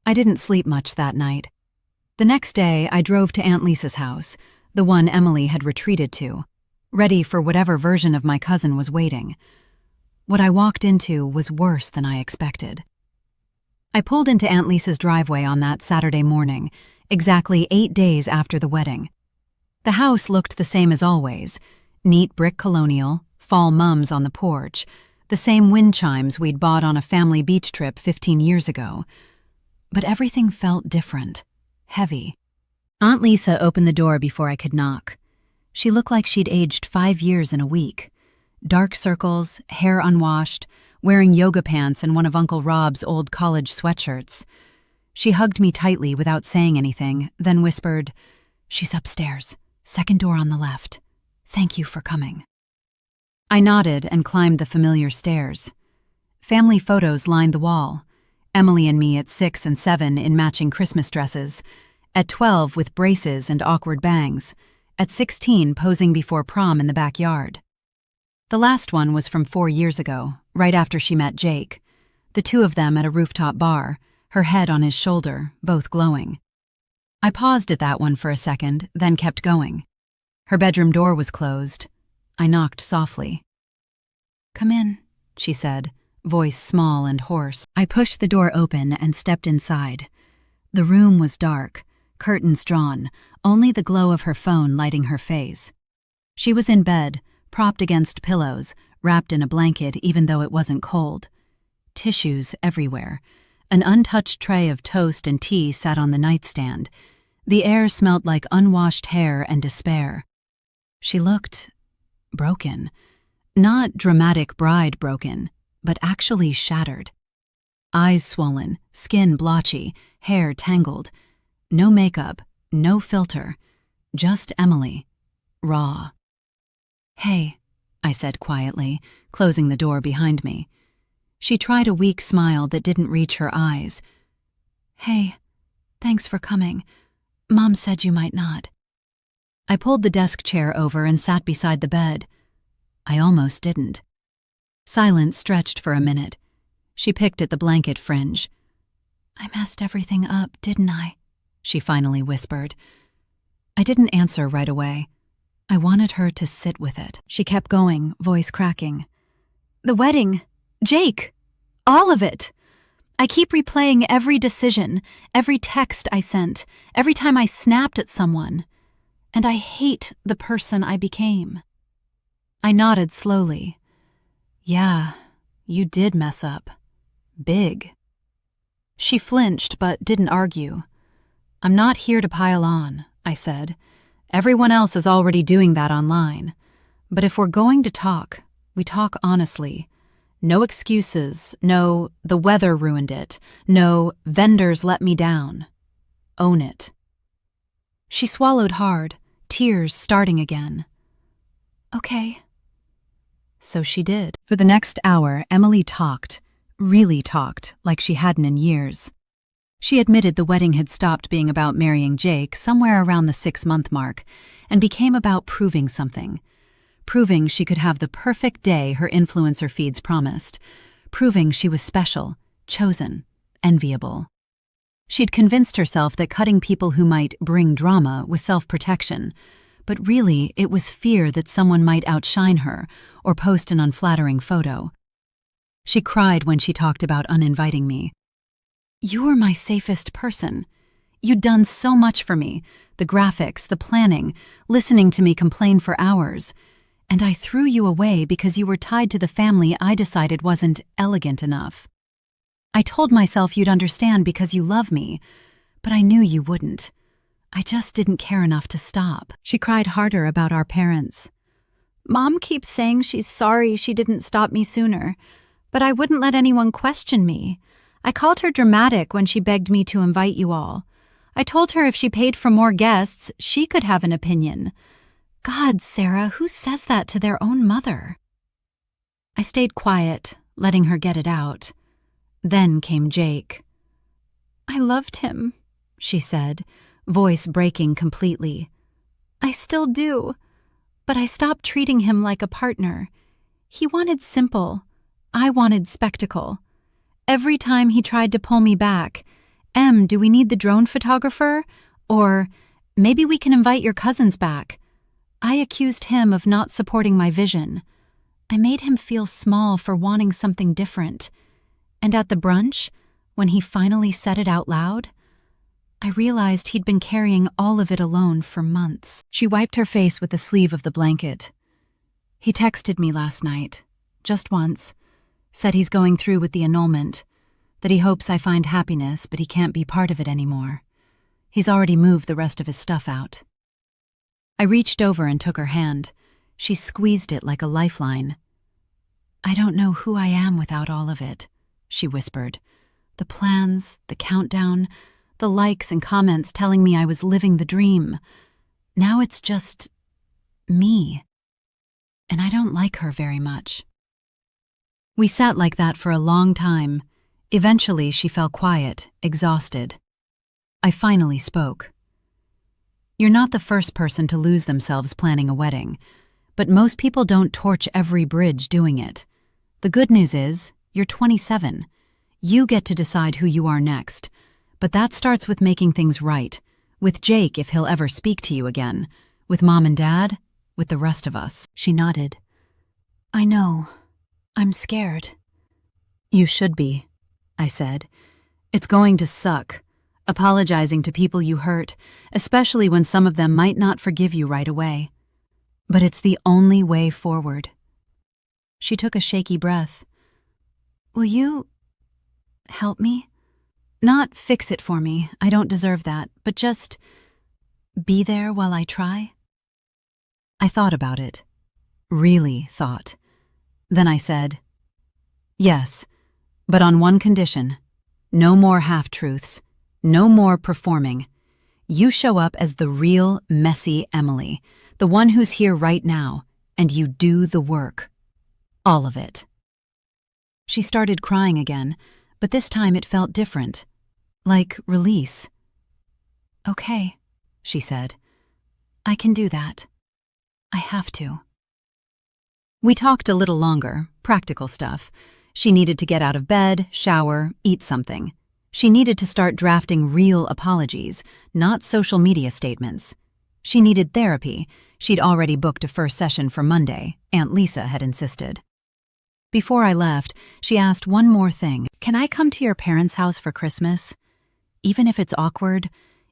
I didn't sleep much that night. The next day, I drove to Aunt Lisa's house, the one Emily had retreated to, ready for whatever version of my cousin was waiting. What I walked into was worse than I expected. I pulled into Aunt Lisa's driveway on that Saturday morning, exactly 8 days after the wedding. The house looked the same as always, neat brick colonial, fall mums on the porch, the same wind chimes we'd bought on a family beach trip 15 years ago. But everything felt different, heavy. Aunt Lisa opened the door before I could knock. She looked like she'd aged 5 years in a week. Dark circles, hair unwashed, wearing yoga pants and one of Uncle Rob's old college sweatshirts. She hugged me tightly without saying anything, then whispered, "She's upstairs, second door on the left. Thank you for coming." I nodded and climbed the familiar stairs. Family photos lined the wall. Emily and me at 6 and 7 in matching Christmas dresses, at 12 with braces and awkward bangs, at 16 posing before prom in the backyard. The last one was from 4 years ago, right after she met Jake. The two of them at a rooftop bar, her head on his shoulder, both glowing. I paused at that one for a second, then kept going. Her bedroom door was closed. I knocked softly. "Come in," she said, voice small and hoarse. I pushed the door open and stepped inside. The room was dark, curtains drawn, only the glow of her phone lighting her face. She was in bed, propped against pillows, wrapped in a blanket even though it wasn't cold. Tissues everywhere. An untouched tray of toast and tea sat on the nightstand. The air smelled like unwashed hair and despair. She looked broken. Not dramatic bride broken, but actually shattered. Eyes swollen, skin blotchy, hair tangled. No makeup, no filter. Just Emily. Raw. "Hey," I said quietly, closing the door behind me. She tried a weak smile that didn't reach her eyes. "Hey, thanks for coming. Mom said you might not." I pulled the desk chair over and sat beside the bed. I almost didn't. Silence stretched for a minute. She picked at the blanket fringe. "I messed everything up, didn't I?" she finally whispered. I didn't answer right away. I wanted her to sit with it. She kept going, voice cracking. "The wedding. Jake. All of it. I keep replaying every decision, every text I sent, every time I snapped at someone. And I hate the person I became." I nodded slowly. "Yeah, you did mess up. Big." She flinched but didn't argue. "I'm not here to pile on," I said. "Everyone else is already doing that online. But if we're going to talk, we talk honestly. No excuses, no, the weather ruined it, no, vendors let me down. Own it." She swallowed hard, tears starting again. "Okay." So she did. For the next hour, Emily talked, really talked, like she hadn't in years. She admitted the wedding had stopped being about marrying Jake somewhere around the 6-month mark and became about proving something. Proving she could have the perfect day her influencer feeds promised. Proving she was special, chosen, enviable. She'd convinced herself that cutting people who might bring drama was self-protection, but really it was fear that someone might outshine her or post an unflattering photo. She cried when she talked about uninviting me. "You were my safest person. You'd done so much for me, the graphics, the planning, listening to me complain for hours. And I threw you away because you were tied to the family I decided wasn't elegant enough. I told myself you'd understand because you love me, but I knew you wouldn't. I just didn't care enough to stop." She cried harder about our parents. "Mom keeps saying she's sorry she didn't stop me sooner, but I wouldn't let anyone question me. I called her dramatic when she begged me to invite you all. I told her if she paid for more guests, she could have an opinion. God, Sarah, who says that to their own mother?" I stayed quiet, letting her get it out. Then came Jake. "I loved him," she said, voice breaking completely. "I still do, but I stopped treating him like a partner. He wanted simple. I wanted spectacle. Every time he tried to pull me back, do we need the drone photographer? Or, maybe we can invite your cousins back." I accused him of not supporting my vision. I made him feel small for wanting something different. And at the brunch, when he finally said it out loud, I realized he'd been carrying all of it alone for months. She wiped her face with the sleeve of the blanket. "He texted me last night, just once, said he's going through with the annulment, that he hopes I find happiness but he can't be part of it anymore. He's already moved the rest of his stuff out." I reached over and took her hand. She squeezed it like a lifeline. "I don't know who I am without all of it," she whispered. "The plans, the countdown, the likes and comments telling me I was living the dream. Now it's just me. And I don't like her very much." We sat like that for a long time. Eventually she fell quiet, exhausted. I finally spoke. "You're not the first person to lose themselves planning a wedding, but most people don't torch every bridge doing it. The good news is, you're 27. You get to decide who you are next, but that starts with making things right, with Jake if he'll ever speak to you again, With Mom and Dad? With the rest of us. She nodded. I know. I'm scared. You should be, I said. It's going to suck, apologizing to people you hurt, especially when some of them might not forgive you right away. But it's the only way forward. She took a shaky breath. Will you help me? Not fix it for me, I don't deserve that, but just be there while I try? I thought about it. Really thought. Then I said, yes, but on one condition. No more half-truths. No more performing. You show up as the real, messy Emily, the one who's here right now, and you do the work. All of it. She started crying again, but this time it felt different. Like release. Okay, she said. I can do that. I have to. We talked a little longer, practical stuff. She needed to get out of bed, shower, eat something. She needed to start drafting real apologies, not social media statements. She needed therapy. She'd already booked a first session for Monday. Aunt Lisa had insisted. Before I left, she asked one more thing. Can I come to your parents' house for Christmas? Even if it's awkward,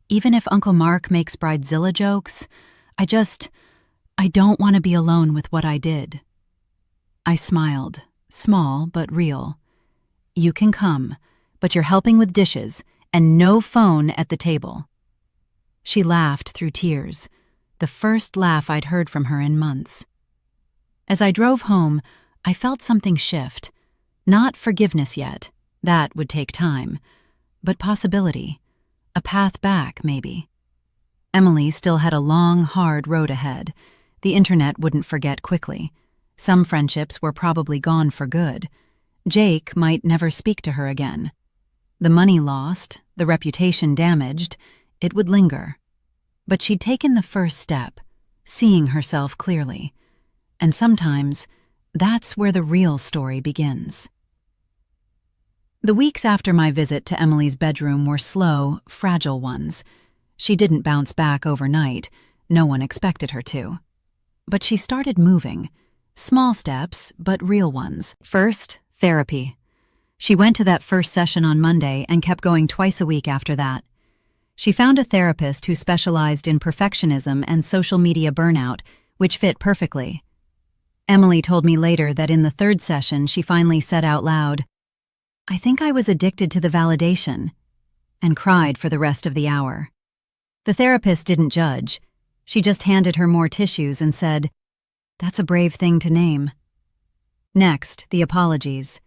even if Uncle Mark makes bridezilla jokes, I don't want to be alone with what I did. I smiled, small but real. You can come, but you're helping with dishes and no phone at the table. She laughed through tears, the first laugh I'd heard from her in months. As I drove home, I felt something shift. Not forgiveness yet, that would take time, but possibility. A path back, maybe. Emily still had a long, hard road ahead. The internet wouldn't forget quickly. Some friendships were probably gone for good. Jake might never speak to her again. The money lost, the reputation damaged, it would linger. But she'd taken the first step, seeing herself clearly. And sometimes, that's where the real story begins. The weeks after my visit to Emily's bedroom were slow, fragile ones. She didn't bounce back overnight. No one expected her to. But she started moving. Small steps, but real ones. First, therapy. She went to that first session on Monday and kept going twice a week after that. She found a therapist who specialized in perfectionism and social media burnout, which fit perfectly. Emily told me later that in the third session she finally said out loud, I think I was addicted to the validation, and cried for the rest of the hour. The therapist didn't judge. She just handed her more tissues and said, that's a brave thing to name. Next, the apologies.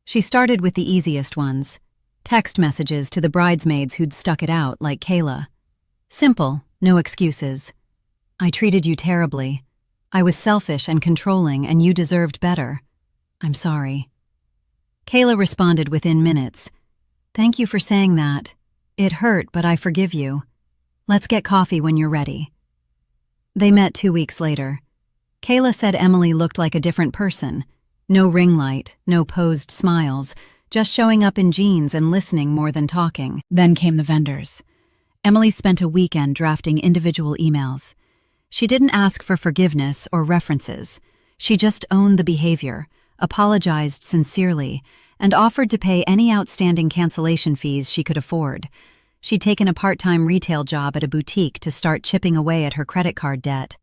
She started with the easiest ones. Text messages to the bridesmaids who'd stuck it out, like Kayla. Simple, no excuses. I treated you terribly. I was selfish and controlling, and you deserved better. I'm sorry. Kayla responded within minutes. Thank you for saying that. It hurt, but I forgive you. Let's get coffee when you're ready. They met 2 weeks later. Kayla said Emily looked like a different person. No ring light, no posed smiles, just showing up in jeans and listening more than talking. Then came the vendors. Emily spent a weekend drafting individual emails. She didn't ask for forgiveness or references. She just owned the behavior, apologized sincerely, and offered to pay any outstanding cancellation fees she could afford. She'd taken a part-time retail job at a boutique to start chipping away at her credit card debt.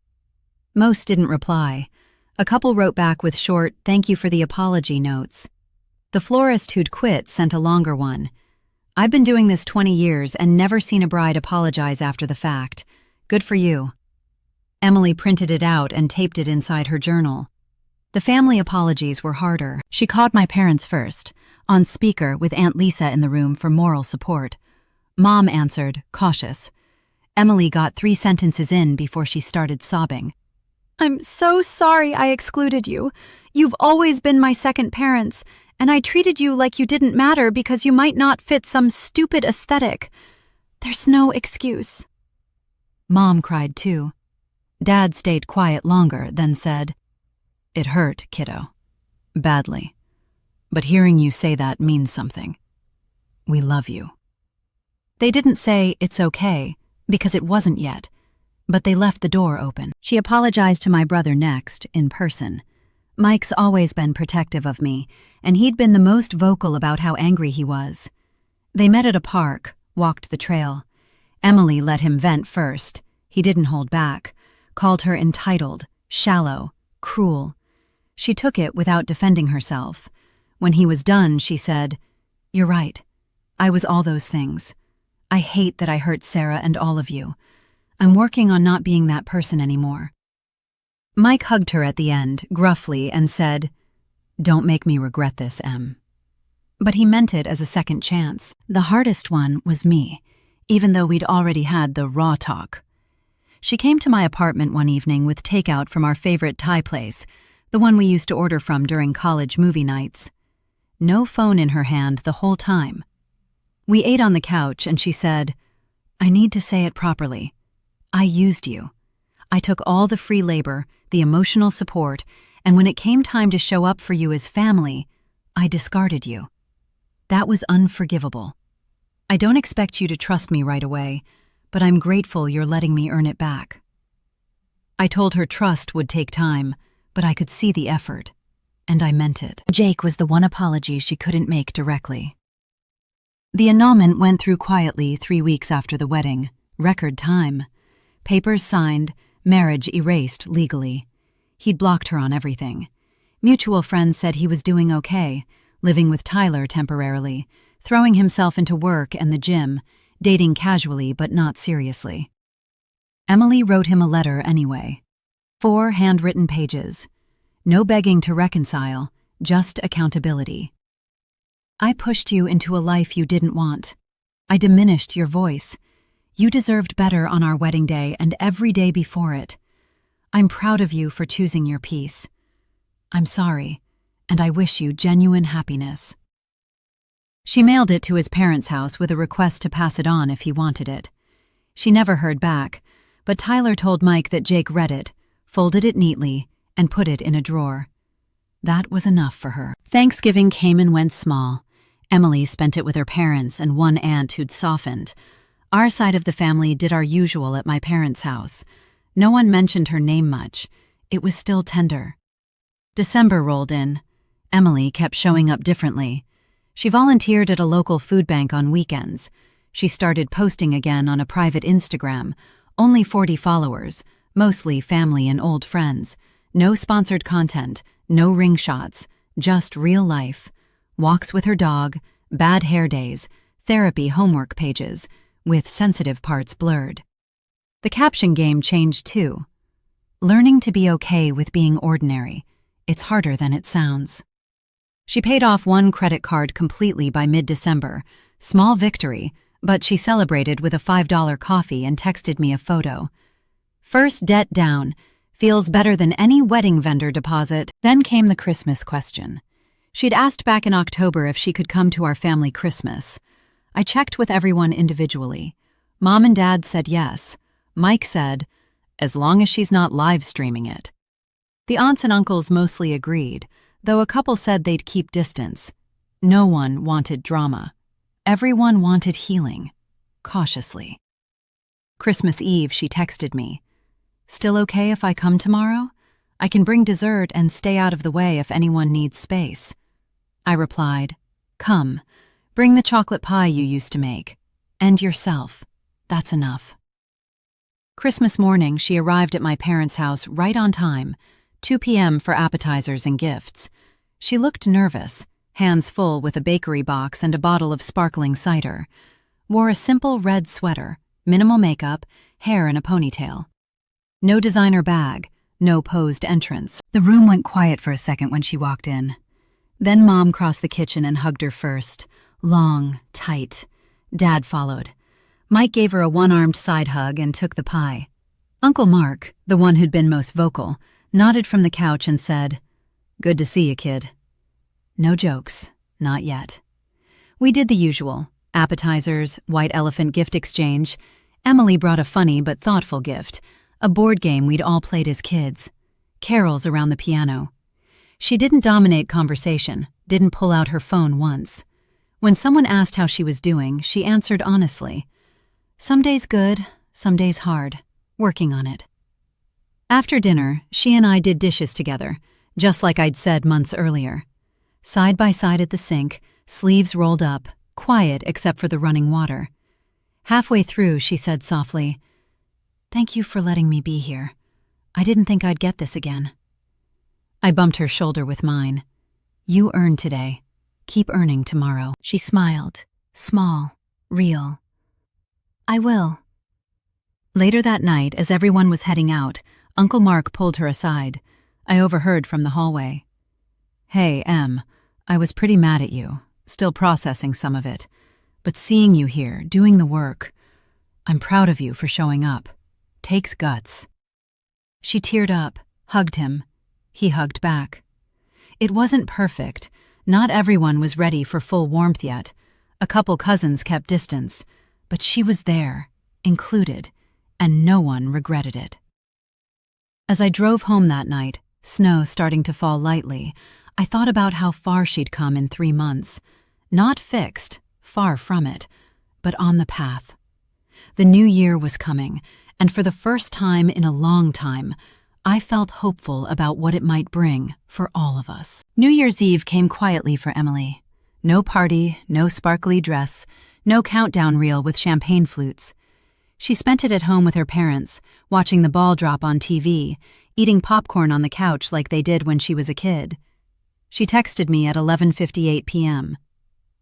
Most didn't reply. A couple wrote back with short, thank you for the apology notes. The florist who'd quit sent a longer one. I've been doing this 20 years and never seen a bride apologize after the fact. Good for you. Emily printed it out and taped it inside her journal. The family apologies were harder. She called my parents first, on speaker with Aunt Lisa in the room for moral support. Mom answered, cautious. Emily got 3 sentences in before she started sobbing. I'm so sorry I excluded you. You've always been my second parents, and I treated you like you didn't matter because you might not fit some stupid aesthetic. There's no excuse. Mom cried too. Dad stayed quiet longer, then said, It hurt, kiddo. Badly. But hearing you say that means something. We love you. They didn't say, it's okay, because it wasn't yet. but they left the door open. She apologized to my brother next, in person. Mike's always been protective of me, and he'd been the most vocal about how angry he was. They met at a park, walked the trail. Emily let him vent first. He didn't hold back, called her entitled, shallow, cruel. She took it without defending herself. When he was done, she said, "You're right. I was all those things. I hate that I hurt Sarah and all of you. I'm working on not being that person anymore." Mike hugged her at the end, gruffly, and said, "Don't make me regret this, Em." But he meant it as a second chance. The hardest one was me, even though we'd already had the raw talk. She came to my apartment one evening with takeout from our favorite Thai place, the one we used to order from during college movie nights. No phone in her hand the whole time. We ate on the couch and she said, "I need to say it properly. I used you. I took all the free labor, the emotional support, and when it came time to show up for you as family, I discarded you. That was unforgivable. I don't expect you to trust me right away, but I'm grateful you're letting me earn it back." I told her trust would take time, but I could see the effort, and I meant it. Jake was the one apology she couldn't make directly. The annulment went through quietly 3 weeks after the wedding, record time. Papers signed, marriage erased legally. He'd blocked her on everything. Mutual friends said he was doing okay, living with Tyler temporarily, throwing himself into work and the gym, dating casually but not seriously. Emily wrote him a letter anyway. 4 handwritten pages. No begging to reconcile, just accountability. "I pushed you into a life you didn't want. I diminished your voice. You deserved better on our wedding day and every day before it. I'm proud of you for choosing your peace. I'm sorry, and I wish you genuine happiness." She mailed it to his parents' house with a request to pass it on if he wanted it. She never heard back, but Tyler told Mike that Jake read it, folded it neatly, and put it in a drawer. That was enough for her. Thanksgiving came and went small. Emily spent it with her parents and one aunt who'd softened. Our side of the family did our usual at my parents' house. No one mentioned her name much. It was still tender. December rolled in. Emily kept showing up differently. She volunteered at a local food bank on weekends. She started posting again on a private Instagram. Only 40 followers, mostly family and old friends. No sponsored content, no ring shots, just real life. Walks with her dog, bad hair days, therapy homework pages, with sensitive parts blurred. The caption game changed too. Learning to be okay with being ordinary. It's harder than it sounds. She paid off one credit card completely by mid-December. Small victory, but she celebrated with a $5 coffee and texted me a photo. "First debt down. Feels better than any wedding vendor deposit." Then came the Christmas question. She'd asked back in October if she could come to our family Christmas. I checked with everyone individually. Mom and Dad said yes. Mike said, as long as she's not live streaming it. The aunts and uncles mostly agreed, though a couple said they'd keep distance. No one wanted drama. Everyone wanted healing, cautiously. Christmas Eve, she texted me. "Still okay if I come tomorrow? I can bring dessert and stay out of the way if anyone needs space." I replied, "Come. Bring the chocolate pie you used to make. And yourself. That's enough." Christmas morning, she arrived at my parents' house right on time, 2 p.m. for appetizers and gifts. She looked nervous, hands full with a bakery box and a bottle of sparkling cider. Wore a simple red sweater, minimal makeup, hair in a ponytail. No designer bag, no posed entrance. The room went quiet for a second when she walked in. Then Mom crossed the kitchen and hugged her first. Long, tight. Dad followed. Mike gave her a one-armed side hug and took the pie. Uncle Mark, the one who'd been most vocal, nodded from the couch and said, "Good to see you, kid." No jokes, not yet. We did the usual. Appetizers, white elephant gift exchange. Emily brought a funny but thoughtful gift, a board game we'd all played as kids. Carols around the piano. She didn't dominate conversation, didn't pull out her phone once. When someone asked how she was doing, she answered honestly. Some days good, some days hard. working on it. After dinner, she and I did dishes together, just like I'd said months earlier. Side by side at the sink, sleeves rolled up, quiet except for the running water. Halfway through, she said softly, "Thank you for letting me be here. I didn't think I'd get this again." I bumped her shoulder with mine. "You earned today. Keep earning tomorrow." She smiled, small, real. "I will." Later that night, as everyone was heading out, Uncle Mark pulled her aside. I overheard from the hallway. "Hey, Em, I was pretty mad at you, still processing some of it. But seeing you here, doing the work, I'm proud of you for showing up. Takes guts." She teared up, hugged him. He hugged back. It wasn't perfect. Not everyone was ready for full warmth yet. A couple cousins kept distance. But she was there, included, and no one regretted it. As I drove home that night, snow starting to fall lightly, I thought about how far she'd come in 3 months. Not fixed, far from it, but on the path. The new year was coming, and for the first time in a long time, I felt hopeful about what it might bring for all of us. New Year's Eve came quietly for Emily. No party, no sparkly dress, no countdown reel with champagne flutes. She spent it at home with her parents, watching the ball drop on TV, eating popcorn on the couch like they did when she was a kid. She texted me at 11:58 p.m.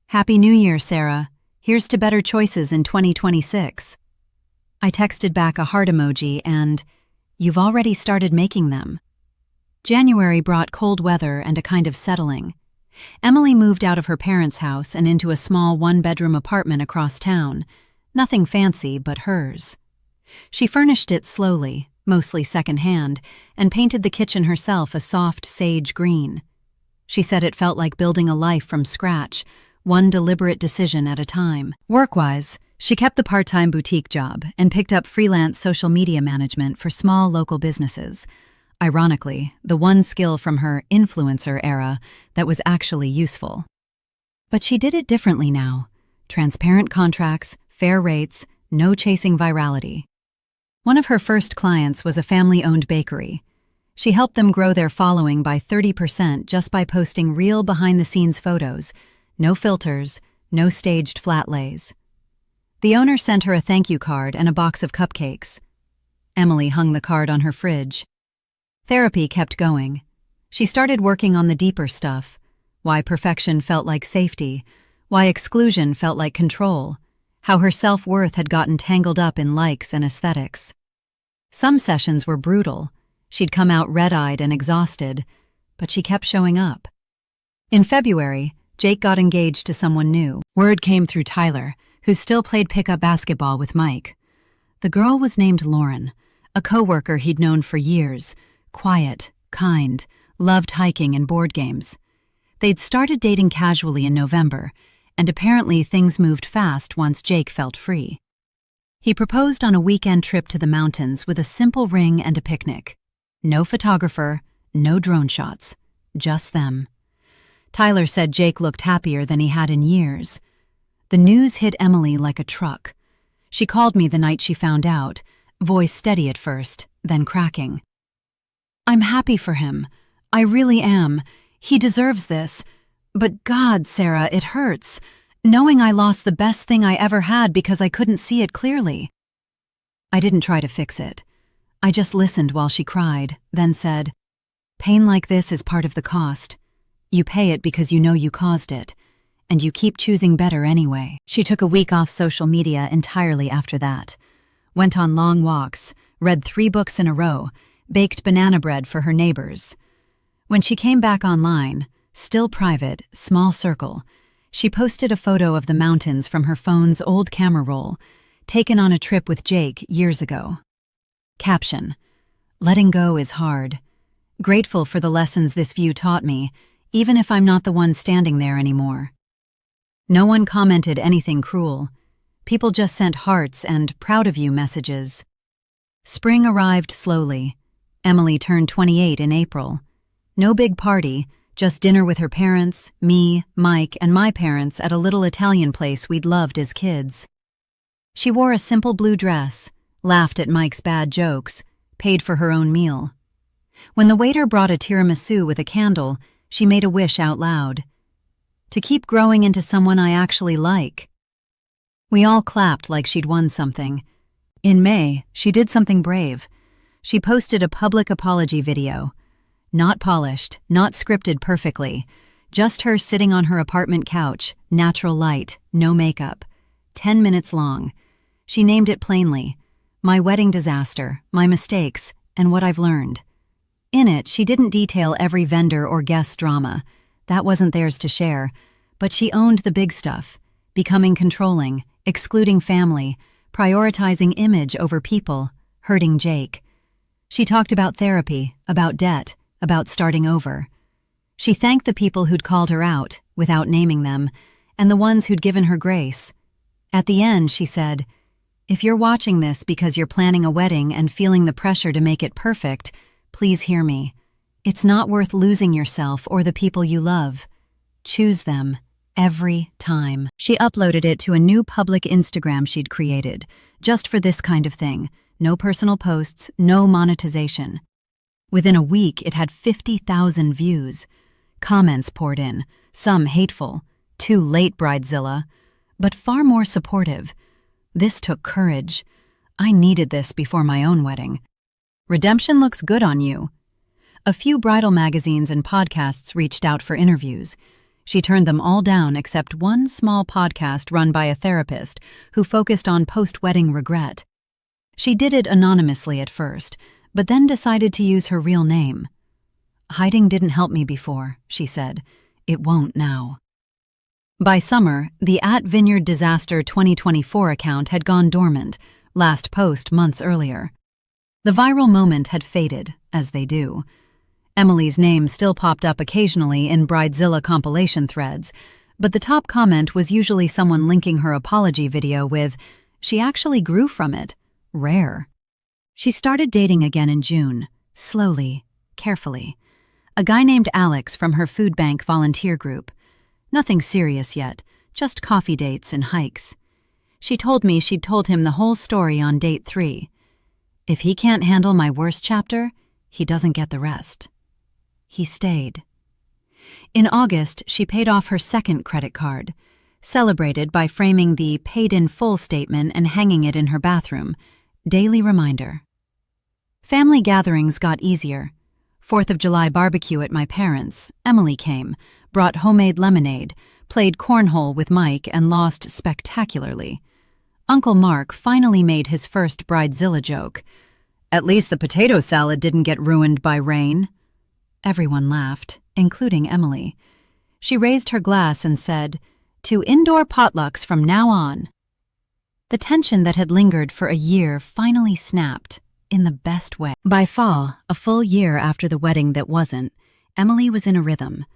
"Happy New Year, Sarah. Here's to better choices in 2026. I texted back a heart emoji and, "You've already started making them." January brought cold weather and a kind of settling. Emily moved out of her parents' house and into a small one-bedroom apartment across town. Nothing fancy, but hers. She furnished it slowly, mostly secondhand, and painted the kitchen herself a soft sage green. She said it felt like building a life from scratch, one deliberate decision at a time. Work-wise, she kept the part-time boutique job and picked up freelance social media management for small local businesses. Ironically, the one skill from her influencer era that was actually useful. But she did it differently now. Transparent contracts, fair rates, no chasing virality. One of her first clients was a family-owned bakery. She helped them grow their following by 30% just by posting real behind-the-scenes photos, no filters, no staged flat lays. The owner sent her a thank you card and a box of cupcakes. Emily hung the card on her fridge. Therapy kept going. She started working on the deeper stuff, why perfection felt like safety, why exclusion felt like control, how her self-worth had gotten tangled up in likes and aesthetics. Some sessions were brutal. She'd come out red-eyed and exhausted, but she kept showing up. In February, Jake got engaged to someone new. Word came through Tyler, who still played pickup basketball with Mike. The girl was named Lauren, a coworker he'd known for years, quiet, kind, loved hiking and board games. They'd started dating casually in November, and apparently things moved fast once Jake felt free. He proposed on a weekend trip to the mountains with a simple ring and a picnic. No photographer, no drone shots, just them. Tyler said Jake looked happier than he had in years. The news hit Emily like a truck. She called me the night she found out, voice steady at first, then cracking. "I'm happy for him. I really am. He deserves this. But God, Sarah, it hurts, knowing I lost the best thing I ever had because I couldn't see it clearly." I didn't try to fix it. I just listened while she cried, then said, "Pain like this is part of the cost. You pay it because you know you caused it, and you keep choosing better anyway." She took a week off social media entirely after that. Went on long walks, read 3 books in a row, baked banana bread for her neighbors. When she came back online, still private, small circle, she posted a photo of the mountains from her phone's old camera roll, taken on a trip with Jake years ago. Caption: "Letting go is hard. Grateful for the lessons this view taught me, even if I'm not the one standing there anymore." No one commented anything cruel. People just sent hearts and proud of you messages. Spring arrived slowly. Emily turned 28 in April. No big party, just dinner with her parents, me, Mike, and my parents at a little Italian place we'd loved as kids. She wore a simple blue dress, laughed at Mike's bad jokes, paid for her own meal. When the waiter brought a tiramisu with a candle, she made a wish out loud. To keep growing into someone I actually like. We all clapped like she'd won something. In May, she did something brave. She posted a public apology video. Not polished, not scripted perfectly. Just her sitting on her apartment couch, natural light, no makeup. 10 minutes long. She named it plainly, My Wedding Disaster, My Mistakes, and What I've Learned. In it, she didn't detail every vendor or guest drama. That wasn't theirs to share. But she owned the big stuff, becoming controlling, excluding family, prioritizing image over people, hurting Jake. She talked about therapy, about debt, about starting over. She thanked the people who'd called her out, without naming them, and the ones who'd given her grace. At the end, she said, "If you're watching this because you're planning a wedding and feeling the pressure to make it perfect, please hear me. It's not worth losing yourself or the people you love. Choose them, every time." She uploaded it to a new public Instagram she'd created, just for this kind of thing. No personal posts, no monetization. Within a week, it had 50,000 views. Comments poured in, some hateful, "Too late, Bridezilla," but far more supportive. This took courage. I needed this before my own wedding. Redemption looks good on you. A few bridal magazines and podcasts reached out for interviews. She turned them all down except one small podcast run by a therapist who focused on post-wedding regret. She did it anonymously at first, but then decided to use her real name. "Hiding didn't help me before," she said. "It won't now." By summer, the @VineyardDisaster2024 account had gone dormant, last post months earlier. The viral moment had faded, as they do. Emily's name still popped up occasionally in Bridezilla compilation threads, but the top comment was usually someone linking her apology video with, "She actually grew from it. Rare." She started dating again in June, slowly, carefully. A guy named Alex from her food bank volunteer group. Nothing serious yet, just coffee dates and hikes. She told me she'd told him the whole story on date 3. If he can't handle my worst chapter, he doesn't get the rest. He stayed. In August, she paid off her second credit card, celebrated by framing the paid-in-full statement and hanging it in her bathroom. Daily reminder. Family gatherings got easier. 4th of July barbecue at my parents'. Emily came, brought homemade lemonade, played cornhole with Mike, and lost spectacularly. Uncle Mark finally made his first Bridezilla joke. "At least the potato salad didn't get ruined by rain." Everyone laughed, including Emily. She raised her glass and said, "To indoor potlucks from now on." The tension that had lingered for a year finally snapped, in the best way. By fall, a full year after the wedding that wasn't, Emily was in a rhythm.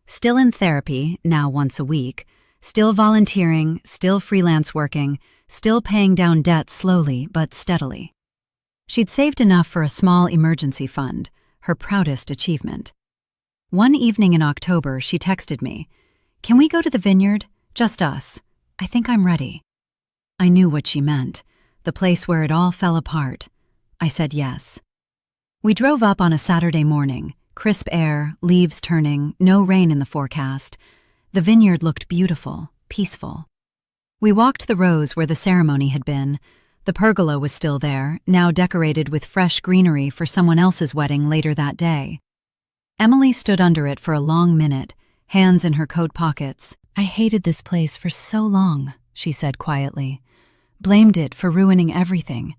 Still in therapy, now once a week, still volunteering, still freelance working, still paying down debt slowly but steadily. She'd saved enough for a small emergency fund, her proudest achievement. One evening in October, she texted me, "Can we go to the vineyard? Just us. I think I'm ready." I knew what she meant, the place where it all fell apart. I said yes. We drove up on a Saturday morning, crisp air, leaves turning, no rain in the forecast. The vineyard looked beautiful, peaceful. We walked the rows where the ceremony had been. The pergola was still there, now decorated with fresh greenery for someone else's wedding later that day. Emily stood under it for a long minute, hands in her coat pockets. "I hated this place for so long," she said quietly. "Blamed it for ruining everything.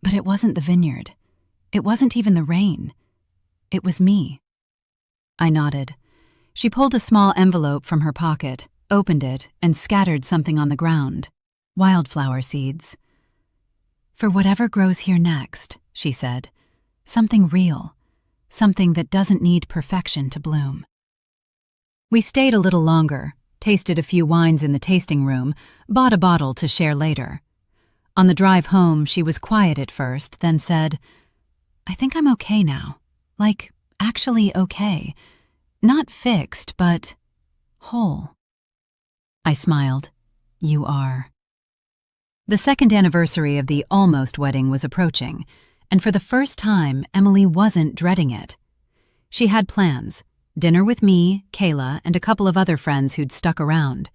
But it wasn't the vineyard. It wasn't even the rain. It was me." I nodded. She pulled a small envelope from her pocket, opened it, and scattered something on the ground. Wildflower seeds. "For whatever grows here next," she said. "Something real. Something that doesn't need perfection to bloom." We stayed a little longer, tasted a few wines in the tasting room, bought a bottle to share later. On the drive home, she was quiet at first, then said, "I think I'm okay now. Like, actually okay. Not fixed, but whole." I smiled. "You are." The second anniversary of the almost wedding was approaching, and for the first time, Emily wasn't dreading it. She had plans: dinner with me, Kayla, and a couple of other friends who'd stuck around.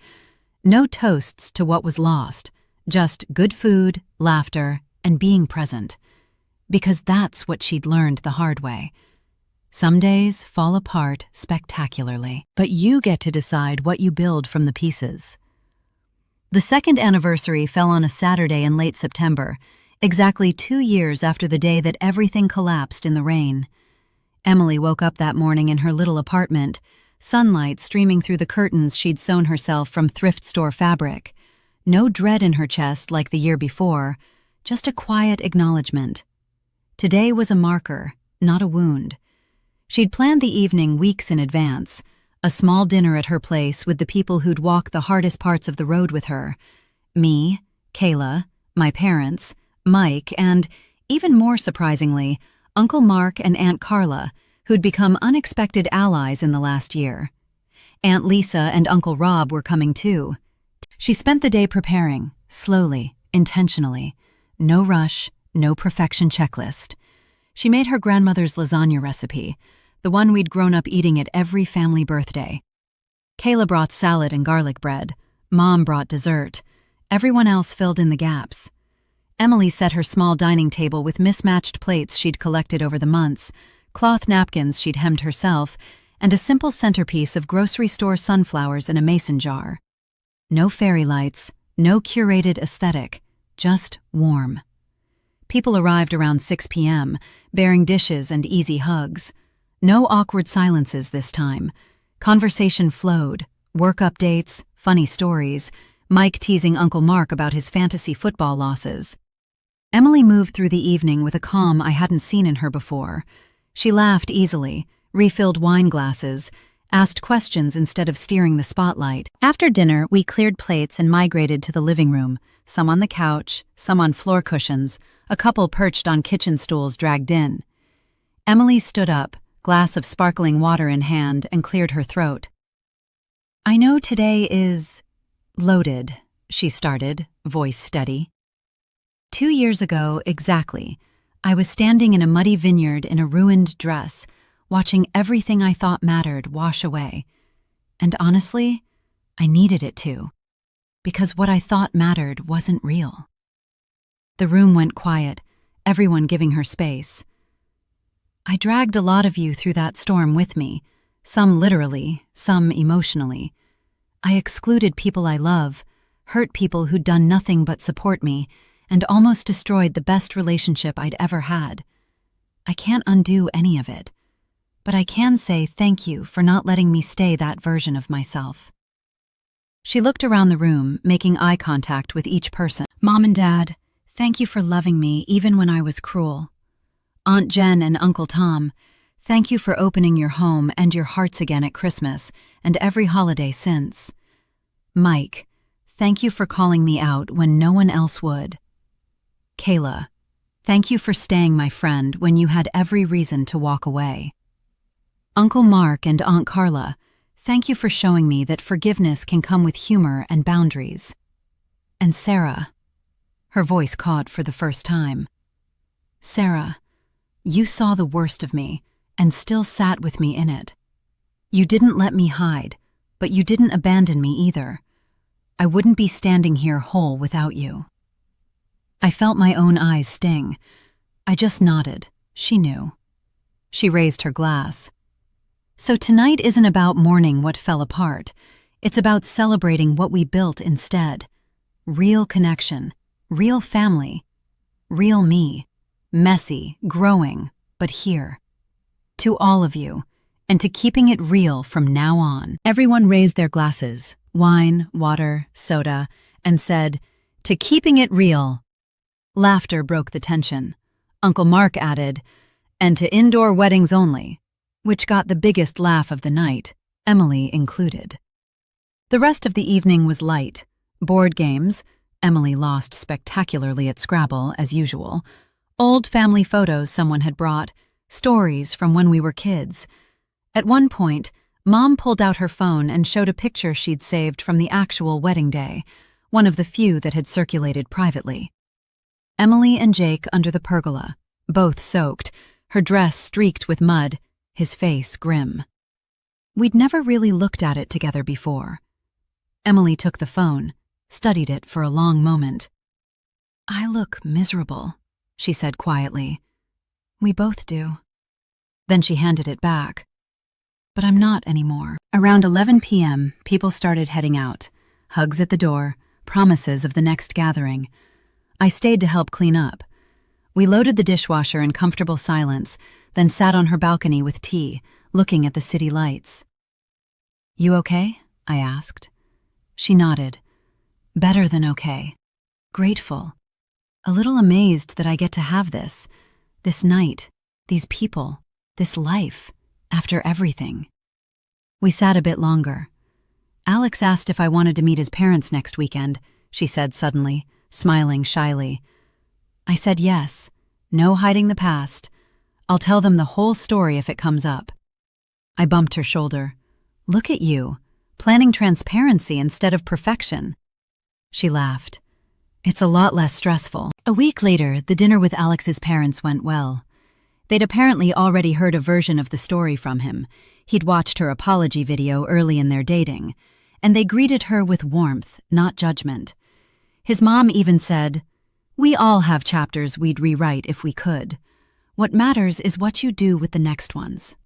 No toasts to what was lost, just good food, laughter, and being present. Because that's what she'd learned the hard way. Some days fall apart spectacularly, but you get to decide what you build from the pieces. The second anniversary fell on a Saturday in late September, exactly 2 years after the day that everything collapsed in the rain. Emily woke up that morning in her little apartment, sunlight streaming through the curtains she'd sewn herself from thrift store fabric. No dread in her chest like the year before, just a quiet acknowledgement. Today was a marker, not a wound. She'd planned the evening weeks in advance, a small dinner at her place with the people who'd walk the hardest parts of the road with her. Me, Kayla, my parents, Mike, and, even more surprisingly, Uncle Mark and Aunt Carla, who'd become unexpected allies in the last year. Aunt Lisa and Uncle Rob were coming too. She spent the day preparing, slowly, intentionally. No rush, no perfection checklist. She made her grandmother's lasagna recipe, the one we'd grown up eating at every family birthday. Kayla brought salad and garlic bread. Mom brought dessert. Everyone else filled in the gaps. Emily set her small dining table with mismatched plates she'd collected over the months, cloth napkins she'd hemmed herself, and a simple centerpiece of grocery store sunflowers in a mason jar. No fairy lights, no curated aesthetic, just warm. People arrived around 6 p.m., bearing dishes and easy hugs. No awkward silences this time. Conversation flowed, work updates, funny stories, Mike teasing Uncle Mark about his fantasy football losses. Emily moved through the evening with a calm I hadn't seen in her before. She laughed easily, refilled wine glasses, asked questions instead of steering the spotlight. After dinner, we cleared plates and migrated to the living room, some on the couch, some on floor cushions, a couple perched on kitchen stools dragged in. Emily stood up, glass of sparkling water in hand, and cleared her throat. "I know today is loaded," she started, voice steady. 2 years ago, exactly, I was standing in a muddy vineyard in a ruined dress, watching everything I thought mattered wash away. And honestly, I needed it to, because what I thought mattered wasn't real. The room went quiet, everyone giving her space. I dragged a lot of you through that storm with me, some literally, some emotionally. I excluded people I love, hurt people who'd done nothing but support me, and almost destroyed the best relationship I'd ever had. I can't undo any of it, but I can say thank you for not letting me stay that version of myself. She looked around the room, making eye contact with each person. Mom and Dad, thank you for loving me even when I was cruel. Aunt Jen and Uncle Tom, thank you for opening your home and your hearts again at Christmas and every holiday since. Mike, thank you for calling me out when no one else would. Kayla, thank you for staying my friend when you had every reason to walk away. Uncle Mark and Aunt Carla, thank you for showing me that forgiveness can come with humor and boundaries. And Sarah, her voice caught for the first time. Sarah, you saw the worst of me and still sat with me in it. You didn't let me hide, but you didn't abandon me either. I wouldn't be standing here whole without you. I felt my own eyes sting. I just nodded. She knew. She raised her glass. So tonight isn't about mourning what fell apart. It's about celebrating what we built instead. Real connection, real family, real me. Messy, growing, but here. To all of you, and to keeping it real from now on. Everyone raised their glasses, wine, water, soda, and said, "To keeping it real." Laughter broke the tension. Uncle Mark added, "And to indoor weddings only," which got the biggest laugh of the night, Emily included. The rest of the evening was light. Board games, Emily lost spectacularly at Scrabble, as usual, old family photos someone had brought, stories from when we were kids. At one point, Mom pulled out her phone and showed a picture she'd saved from the actual wedding day, one of the few that had circulated privately. Emily and Jake under the pergola, both soaked, her dress streaked with mud, his face grim. We'd never really looked at it together before. Emily took the phone, studied it for a long moment. "I look miserable," she said quietly. "We both do." Then she handed it back. "But I'm not anymore." Around 11 p.m., people started heading out. Hugs at the door, promises of the next gathering. I stayed to help clean up. We loaded the dishwasher in comfortable silence, then sat on her balcony with tea, looking at the city lights. "You okay?" I asked. She nodded. "Better than okay. Grateful. A little amazed that I get to have this night, these people, this life, after everything." We sat a bit longer. "Alex asked if I wanted to meet his parents next weekend," she said suddenly, smiling shyly. I said yes. No hiding the past. I'll tell them the whole story if it comes up. I bumped her shoulder. "Look at you, planning transparency instead of perfection." She laughed. "It's a lot less stressful." A week later, the dinner with Alex's parents went well. They'd apparently already heard a version of the story from him. He'd watched her apology video early in their dating, and they greeted her with warmth, not judgment. His mom even said, "We all have chapters we'd rewrite if we could. What matters is what you do with the next ones."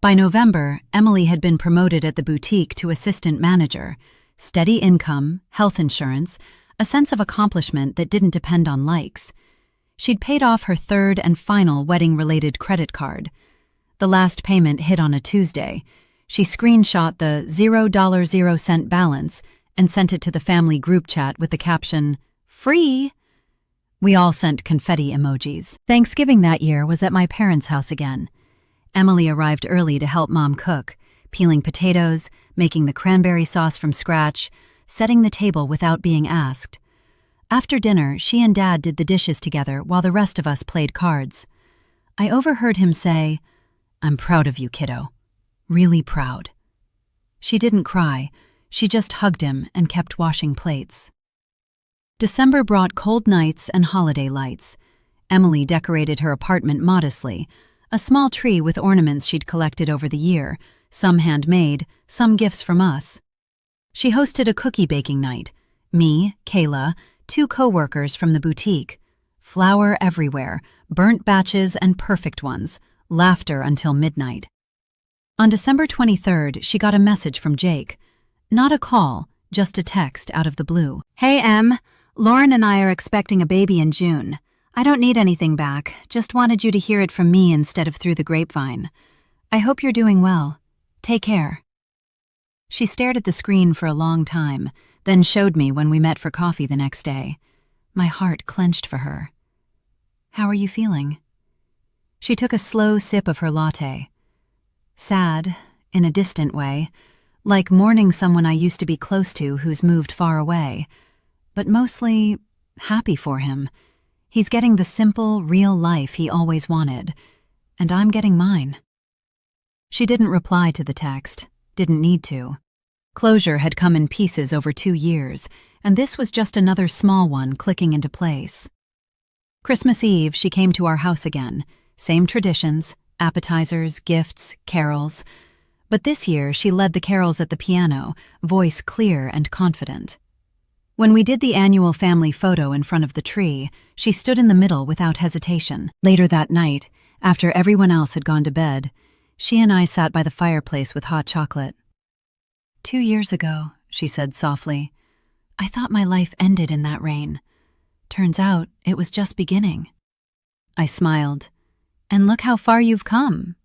By November, Emily had been promoted at the boutique to assistant manager. Steady income, health insurance, a sense of accomplishment that didn't depend on likes. She'd paid off her third and final wedding-related credit card. The last payment hit on a Tuesday. She screenshot the $0.00 balance and sent it to the family group chat with the caption, "Free!" We all sent confetti emojis. Thanksgiving that year was at my parents' house again. Emily arrived early to help Mom cook, peeling potatoes, making the cranberry sauce from scratch, setting the table without being asked. After dinner, she and Dad did the dishes together while the rest of us played cards. I overheard him say, "I'm proud of you, kiddo. Really proud." She didn't cry. She just hugged him and kept washing plates. December brought cold nights and holiday lights. Emily decorated her apartment modestly, a small tree with ornaments she'd collected over the year, some handmade, some gifts from us. She hosted a cookie baking night. Me, Kayla, 2 co-workers from the boutique. Flour everywhere, burnt batches and perfect ones, laughter until midnight. On December 23rd, she got a message from Jake. Not a call, just a text out of the blue. "Hey, Em. Lauren and I are expecting a baby in June. I don't need anything back, just wanted you to hear it from me instead of through the grapevine. I hope you're doing well. Take care." She stared at the screen for a long time, then showed me when we met for coffee the next day. My heart clenched for her. "How are you feeling?" She took a slow sip of her latte. Sad, in a distant way, like mourning someone I used to be close to who's moved far away, but mostly happy for him. He's getting the simple, real life he always wanted, and I'm getting mine. She didn't reply to the text, didn't need to. Closure had come in pieces over 2 years, and this was just another small one clicking into place. Christmas Eve, she came to our house again. Same traditions, appetizers, gifts, carols. But this year, she led the carols at the piano, voice clear and confident. When we did the annual family photo in front of the tree, she stood in the middle without hesitation. Later that night, after everyone else had gone to bed, she and I sat by the fireplace with hot chocolate. 2 years ago, she said softly, I thought my life ended in that rain. Turns out it was just beginning. I smiled. And look how far you've come.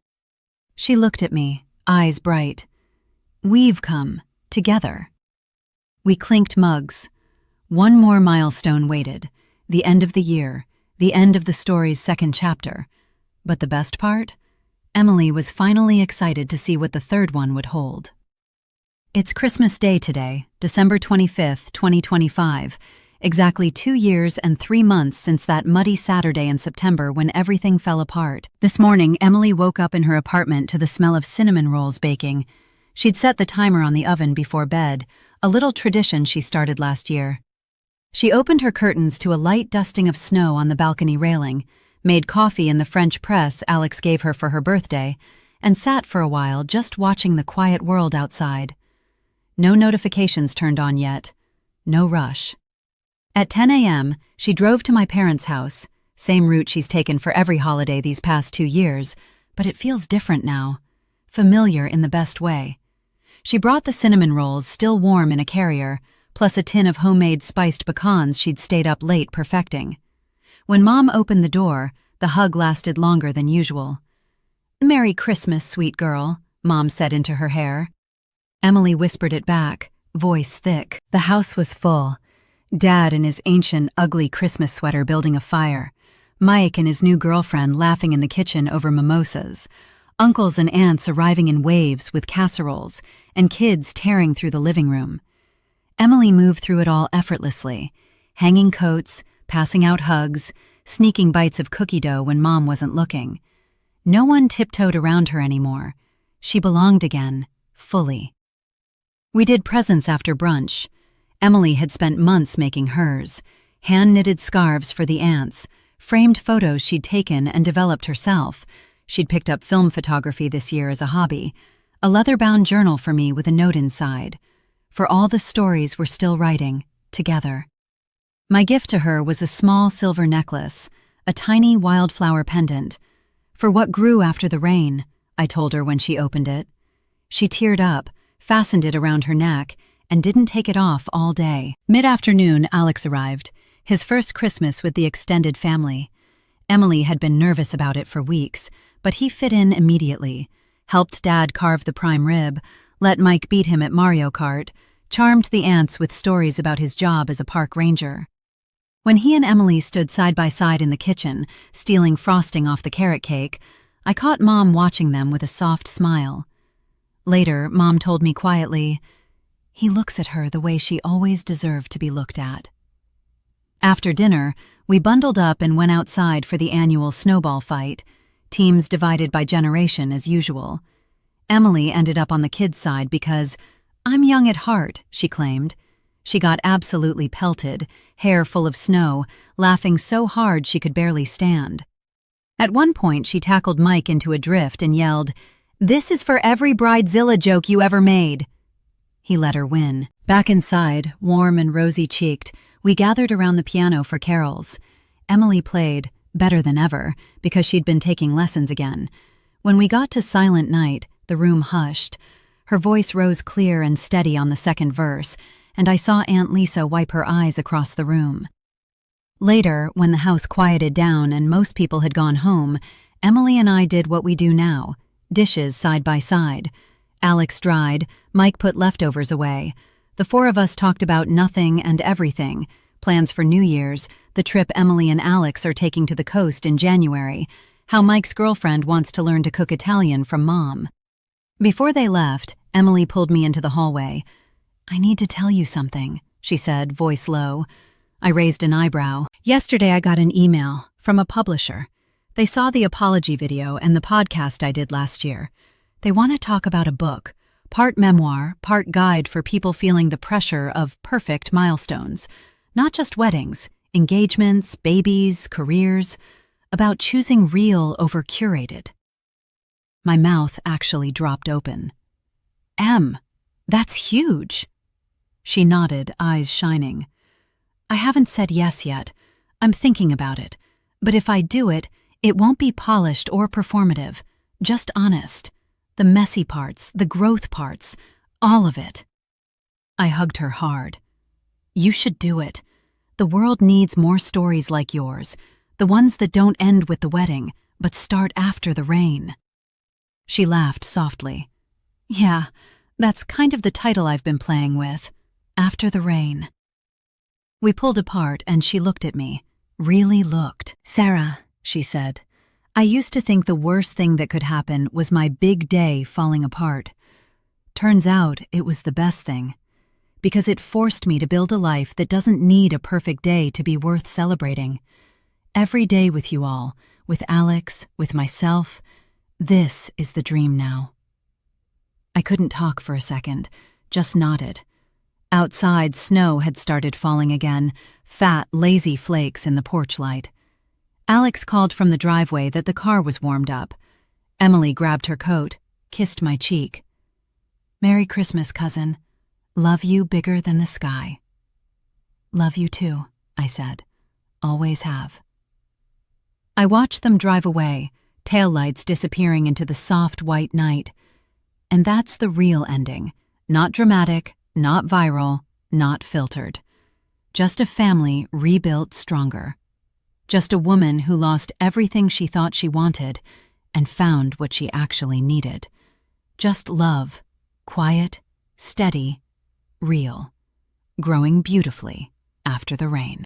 She looked at me, eyes bright. We've come, together. We clinked mugs. One more milestone waited, the end of the year, the end of the story's second chapter. But the best part? Emily was finally excited to see what the third one would hold. It's Christmas Day today, December 25th, 2025, exactly 2 years and 3 months since that muddy Saturday in September when everything fell apart. This morning, Emily woke up in her apartment to the smell of cinnamon rolls baking. She'd set the timer on the oven before bed, a little tradition she started last year. She opened her curtains to a light dusting of snow on the balcony railing, made coffee in the French press Alex gave her for her birthday, and sat for a while just watching the quiet world outside. No notifications turned on yet. No rush. At 10 a.m., she drove to my parents' house, same route she's taken for every holiday these past 2 years, but it feels different now. Familiar in the best way. She brought the cinnamon rolls still warm in a carrier, plus a tin of homemade spiced pecans she'd stayed up late perfecting. When Mom opened the door, the hug lasted longer than usual. "Merry Christmas, sweet girl," Mom said into her hair. Emily whispered it back, voice thick. The house was full. Dad in his ancient, ugly Christmas sweater building a fire. Mike and his new girlfriend laughing in the kitchen over mimosas. Uncles and aunts arriving in waves with casseroles, and kids tearing through the living room. Emily moved through it all effortlessly, hanging coats, passing out hugs, sneaking bites of cookie dough when Mom wasn't looking. No one tiptoed around her anymore. She belonged again, fully. We did presents after brunch. Emily had spent months making hers, hand-knitted scarves for the aunts, framed photos she'd taken and developed herself. She'd picked up film photography this year as a hobby, a leather-bound journal for me with a note inside, for all the stories we're still writing, together. My gift to her was a small silver necklace, a tiny wildflower pendant. "For what grew after the rain," I told her when she opened it. She teared up, fastened it around her neck, and didn't take it off all day. Mid-afternoon, Alex arrived, his first Christmas with the extended family. Emily had been nervous about it for weeks, but he fit in immediately, helped Dad carve the prime rib, let Mike beat him at Mario Kart, charmed the aunts with stories about his job as a park ranger. When he and Emily stood side by side in the kitchen, stealing frosting off the carrot cake, I caught Mom watching them with a soft smile. Later, Mom told me quietly, "He looks at her the way she always deserved to be looked at." After dinner, we bundled up and went outside for the annual snowball fight, teams divided by generation as usual. Emily ended up on the kids' side because, "I'm young at heart," she claimed. She got absolutely pelted, hair full of snow, laughing so hard she could barely stand. At one point, she tackled Mike into a drift and yelled, "This is for every Bridezilla joke you ever made." He let her win. Back inside, warm and rosy-cheeked, we gathered around the piano for carols. Emily played, better than ever, because she'd been taking lessons again. When we got to Silent Night, the room hushed. Her voice rose clear and steady on the second verse, and I saw Aunt Lisa wipe her eyes across the room. Later, when the house quieted down and most people had gone home, Emily and I did what we do now, dishes side by side. Alex dried, Mike put leftovers away. The four of us talked about nothing and everything, plans for New Year's, the trip Emily and Alex are taking to the coast in January, how Mike's girlfriend wants to learn to cook Italian from Mom. Before they left, Emily pulled me into the hallway. "I need to tell you something," she said, voice low. I raised an eyebrow. "Yesterday I got an email from a publisher. They saw the apology video and the podcast I did last year. They want to talk about a book, part memoir, part guide for people feeling the pressure of perfect milestones. Not just weddings, engagements, babies, careers, about choosing real over curated." My mouth actually dropped open. "Em, that's huge." She nodded, eyes shining. "I haven't said yes yet. I'm thinking about it. But if I do it, it won't be polished or performative, just honest. The messy parts, the growth parts, all of it." I hugged her hard. "You should do it. The world needs more stories like yours, the ones that don't end with the wedding, but start after the rain." She laughed softly. "Yeah, that's kind of the title I've been playing with. After the rain." We pulled apart and she looked at me, really looked. "Sarah," she said, "I used to think the worst thing that could happen was my big day falling apart. Turns out it was the best thing, because it forced me to build a life that doesn't need a perfect day to be worth celebrating. Every day with you all, with Alex, with myself, this is the dream now." I I couldn't talk for a second, just nodded. Outside, snow had started falling again, fat, lazy flakes in the porch light. Alex called from the driveway that the car was warmed up. Emily grabbed her coat, kissed my cheek. "Merry Christmas, cousin. Love you bigger than the sky." "Love you too," I said. "Always have." I watched them drive away, taillights disappearing into the soft white night. And that's the real ending. Not dramatic, not viral, not filtered. Just a family rebuilt stronger. Just a woman who lost everything she thought she wanted and found what she actually needed. Just love, quiet, steady, real, growing beautifully after the rain.